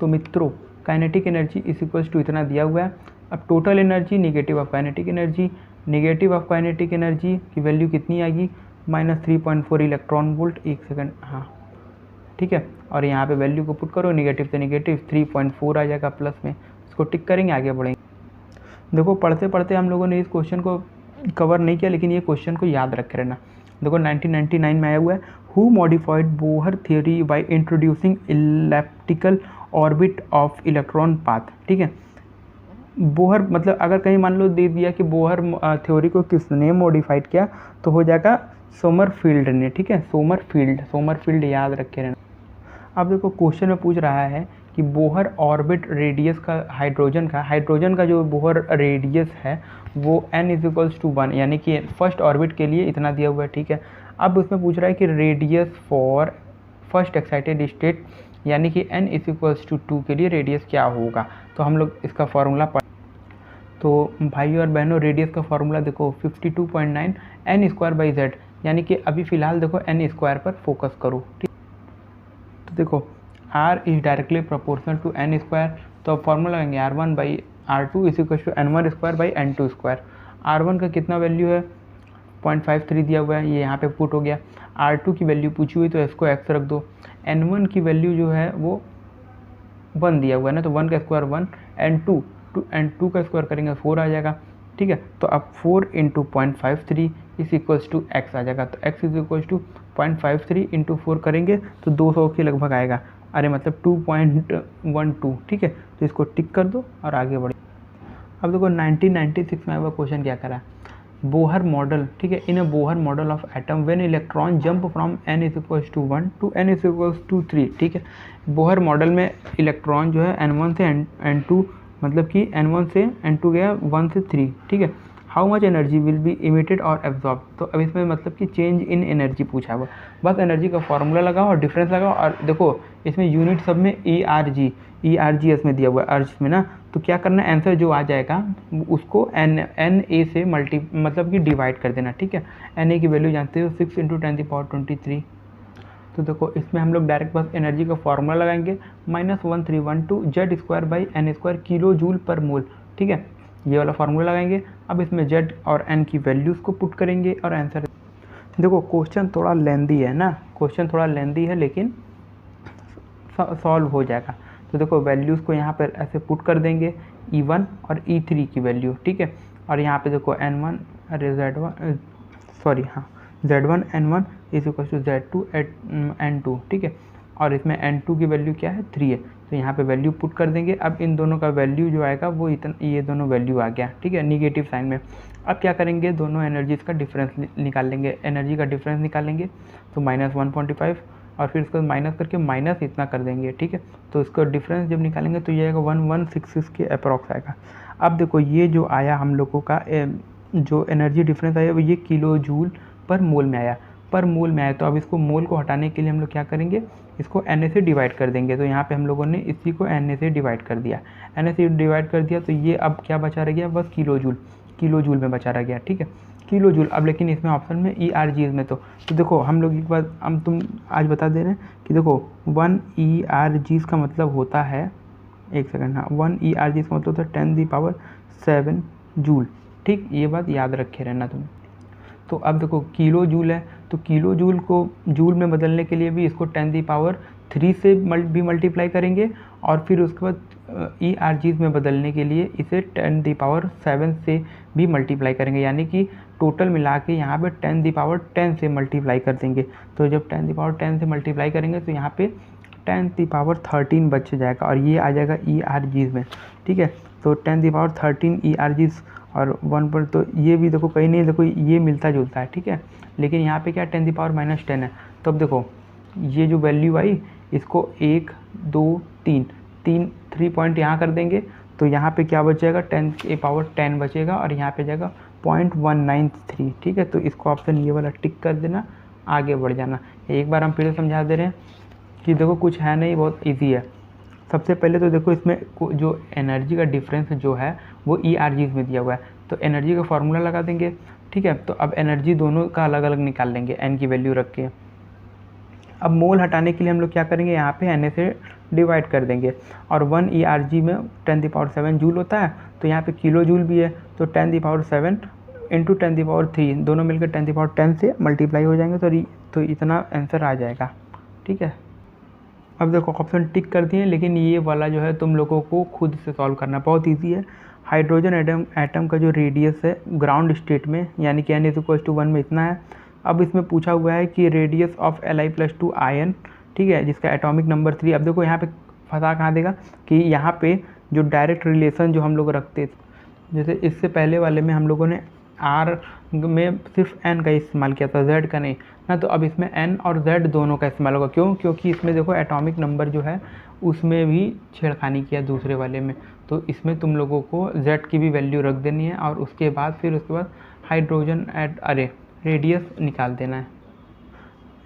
Speaker 1: तो मित्रों kinetic energy is equals to इतना दिया हुआ है। अब total energy negative of kinetic energy, negative of kinetic energy की वैल्यू कितनी आएगी, -3.4 इलेक्ट्रॉन वोल्ट। एक सेकंड, हाँ ठीक है, और यहाँ पे वैल्यू को पुट करो, नेगेटिव से नेगेटिव 3.4 आ जाएगा प्लस में, इसको टिक करेंगे, आगे बढ़ेंगे। देखो पढ़ते पढ़ते हम लोगों ने इस क्वेश्चन को कवर नहीं किया, लेकिन ये क्वेश्चन को याद रखे रहना। देखो 1999 में आया हुआ है, who modified Bohr theory by introducing elliptical orbit of electron path. ठीक है, बोहर मतलब अगर कहीं मान लो दे दिया कि बोहर थ्योरी को किसने मॉडिफाइड किया, तो हो जाएगा सोमरफील्ड ने। ठीक है, सोमरफील्ड याद रखे रहना। अब देखो क्वेश्चन में पूछ रहा है कि बोहर ऑर्बिट रेडियस का हाइड्रोजन का जो बोहर रेडियस है वो n इज इक्वल्स टू 1, यानी कि फर्स्ट ऑर्बिट के लिए इतना दिया हुआ है। ठीक है, अब उसमें पूछ रहा है कि radius for first excited state, यानी कि n इज इक्वल्स टू 2 के लिए रेडियस क्या होगा। तो हम लोग इसका फॉर्मूला तो भाई और बहनों रेडियस का फॉर्मूला देखो 52.9 एन स्क्वायर बाई जेड, यानी कि अभी फ़िलहाल देखो एन स्क्वायर पर फोकस करो, ठीक। तो देखो R is directly proportional to n square, तो अब फॉर्मूला लगाएंगे R one by R two is equal to n one square by n two square. R one का कितना वैल्यू है 0.53 दिया हुआ है, ये यहाँ पे पुट हो गया। आर टू की वैल्यू पूछी हुई तो इसको एक्स रख दो। एन वन की वैल्यू जो है वो 1 दिया हुआ है ना, तो 1 का स्क्वायर 1, एन टू का स्क्वायर करेंगे 4 आ जाएगा, ठीक है। तो अब 4 into 0.53 is equals to x आ जाएगा, तो x is equals to 0.53 into 4 करेंगे तो 200 के लगभग आएगा, अरे मतलब 2.12, ठीक है। तो इसको टिक कर दो और आगे बढ़े। अब देखो 1996 में वह क्वेश्चन क्या करा, बोहर मॉडल, ठीक है। In a Bohr model of atom when electron jump from n is equals to 1 to n is equals to 3, ठीक है। बोहर मॉडल में इलेक्ट्रॉन जो है n1 से n2 मतलब कि n1 से n2 गया 1 से 3, ठीक है। How much energy will be emitted और एब्जॉर्ब, तो अब इसमें मतलब कि चेंज इन एनर्जी पूछा हुआ, बस एनर्जी का फॉर्मूला लगाओ और डिफरेंस लगाओ। और देखो इसमें यूनिट सब में ERG इसमें दिया हुआ है अर्ज में ना, तो क्या करना है आंसर जो आ जाएगा उसको NA से मतलब कि डिवाइड कर देना, ठीक है। NA की वैल्यू जानते हो 6 इंटू 10⁻23। तो देखो इसमें हम लोग डायरेक्ट बस एनर्जी का फॉर्मूला लगाएंगे -1312 Z square by n square kilo joule per mole, ठीक है। ये वाला फार्मूला लगाएंगे। अब इसमें जेड और एन की वैल्यूज़ को पुट करेंगे और आंसर देखो। क्वेश्चन थोड़ा लेंदी है ना, क्वेश्चन थोड़ा लेंदी है लेकिन सॉल्व हो जाएगा। तो देखो वैल्यूज़ को यहाँ पर ऐसे पुट कर देंगे E1 और E3 की वैल्यू, ठीक है। और यहाँ पे देखो N1 अरे Z1 N1 is equal to Z2 N2, ठीक है। और इसमें N2 की वैल्यू क्या है 3 है, तो यहाँ पे वैल्यू पुट कर देंगे। अब इन दोनों का वैल्यू जो आएगा वो ये दोनों वैल्यू आ गया, ठीक है, निगेटिव साइन में। अब क्या करेंगे, दोनों एनर्जीज़ का डिफरेंस निकाल लेंगे, एनर्जी का डिफरेंस निकालेंगे तो -145 और फिर इसको माइनस करके माइनस इतना कर देंगे, ठीक है। तो इसका डिफरेंस जब निकालेंगे तो ये आएगा 1166 के अप्रॉक्स आएगा। अब देखो ये जो आया हम लोगों का जो एनर्जी डिफरेंस आया वो ये किलो जूल पर मोल में आया, तो अब इसको मोल को हटाने के लिए हम लोग क्या करेंगे, इसको Na से डिवाइड कर देंगे। तो यहाँ पे हम लोगों ने इसी को Na से डिवाइड कर दिया, तो ये अब क्या बचा रह गया, बस किलो जूल में बचा रह गया, ठीक है, किलो जूल। अब लेकिन इसमें ऑप्शन में ERG में तो देखो हम लोग एक बार हम तुम आज बता दे रहे हैं कि देखो 1 ERG का मतलब होता है, एक सेकंड, हाँ 1 ERG का मतलब होता है 10⁻7 जूल, ठीक, ये बात याद रखे रहना तुम। तो अब देखो किलो जूल है, तो किलो जूल को जूल में बदलने के लिए भी इसको 10⁻3 से भी मल्टीप्लाई करेंगे और फिर उसके बाद ERGs में बदलने के लिए इसे 10⁻7 से भी मल्टीप्लाई करेंगे, यानी कि टोटल मिला के यहाँ पे 10⁻10 से मल्टीप्लाई कर देंगे। तो जब 10⁻10 से मल्टीप्लाई करेंगे तो यहाँ पे 10⁻13 बच जाएगा और ये आ जाएगा ERGs में, ठीक है। तो 10⁻13 ERGs और 1 पर, तो ये भी देखो कहीं नहीं, देखो ये मिलता जुलता है, ठीक है, लेकिन यहाँ पे क्या 10⁻−10 है। तो अब देखो ये जो वैल्यू आई इसको 1 2 3 पॉइंट यहाँ कर देंगे तो यहाँ पे क्या बचेगा 10⁻10 बचेगा और यहाँ पे जाएगा 0.193, ठीक है। तो इसको ऑप्शन ये वाला टिक कर देना, आगे बढ़ जाना। एक बार हम फिर से समझा दे रहे हैं कि देखो कुछ है नहीं, बहुत ईजी है। सबसे पहले तो देखो इसमें जो एनर्जी का डिफरेंस जो है वो ERGs में दिया हुआ है, तो एनर्जी का फॉर्मूला लगा देंगे, ठीक है। तो अब एनर्जी दोनों का अलग अलग निकाल लेंगे n की वैल्यू रख के। अब मोल हटाने के लिए हम लोग क्या करेंगे, यहाँ पे Na से डिवाइड कर देंगे और 1 ERG में 10⁻7 जूल होता है, तो यहाँ पे किलो जूल भी है, तो 10⁻7 इंटू 10⁻3 दोनों मिलकर 10⁻10 से मल्टीप्लाई हो जाएंगे, तो इतना आंसर आ जाएगा, ठीक है। अब देखो ऑप्शन टिक कर दिए, लेकिन ये वाला जो है तुम लोगों को खुद से सॉल्व करना, बहुत ईजी है। हाइड्रोजन एटम का जो रेडियस है ग्राउंड स्टेट में यानी कि n=1 में इतना है। अब इसमें पूछा हुआ है कि रेडियस ऑफ Li+2 आयन, ठीक है, जिसका एटॉमिक नंबर 3। अब देखो यहाँ पे फंसा कहाँ देगा कि यहाँ पे जो डायरेक्ट रिलेशन जो हम लोग रखते थे, जैसे इससे पहले वाले में हम लोगों ने R में सिर्फ N का इस्तेमाल किया था, Z का नहीं ना, तो अब इसमें N और Z दोनों का इस्तेमाल होगा। क्यों? क्योंकि इसमें देखो एटॉमिक नंबर जो है उसमें भी छेड़खानी किया दूसरे वाले में, तो इसमें तुम लोगों को Z की भी वैल्यू रख देनी है और उसके बाद हाइड्रोजन रेडियस निकाल देना है।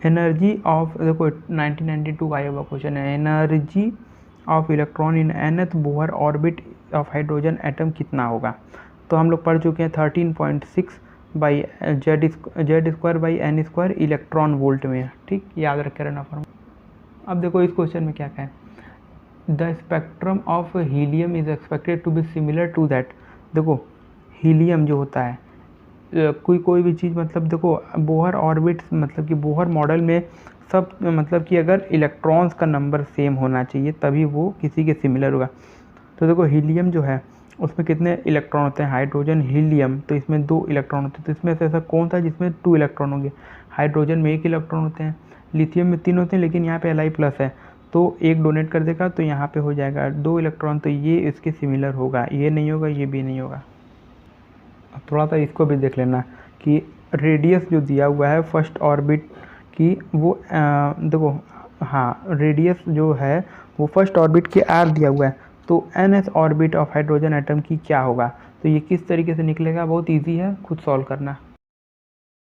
Speaker 1: एनर्जी ऑफ, देखो 1992 आया हुआ क्वेश्चन है, energy of electron in nth Bohr orbit of hydrogen atom कितना होगा। तो हम लोग पढ़ चुके हैं 13.6 by Z square by n square electron volt में, ठीक, याद रखे रहना फॉर्मूला। अब देखो इस क्वेश्चन में क्या कहें, the spectrum of helium is expected to be similar to that. देखो हीलियम जो होता है कोई भी चीज़, मतलब देखो बोहर ऑर्बिट, मतलब कि बोहर मॉडल में सब, मतलब कि अगर इलेक्ट्रॉन्स का नंबर सेम होना चाहिए तभी वो किसी के सिमिलर होगा। तो देखो हीलियम जो है उसमें कितने इलेक्ट्रॉन होते हैं, हाइड्रोजन हीलियम, तो इसमें 2 इलेक्ट्रॉन होते हैं। तो इसमें से ऐसा कौन सा जिसमें 2 इलेक्ट्रॉन होंगे, हाइड्रोजन में 1 इलेक्ट्रॉन होते हैं, लिथियम में 3 होते हैं, लेकिन यहाँ पे Li+ है तो 1 डोनेट कर देगा तो यहाँ पे हो जाएगा 2 इलेक्ट्रॉन, तो ये इसके सिमिलर होगा, ये नहीं होगा, ये भी नहीं होगा। अब थोड़ा सा इसको भी देख लेना कि रेडियस जो दिया हुआ है फर्स्ट ऑर्बिट की वो देखो, हाँ रेडियस जो है वो फर्स्ट ऑर्बिट के आर दिया हुआ है, तो nth orbit of hydrogen atom की क्या होगा। तो ये किस तरीके से निकलेगा, बहुत इजी है, खुद सॉल्व करना।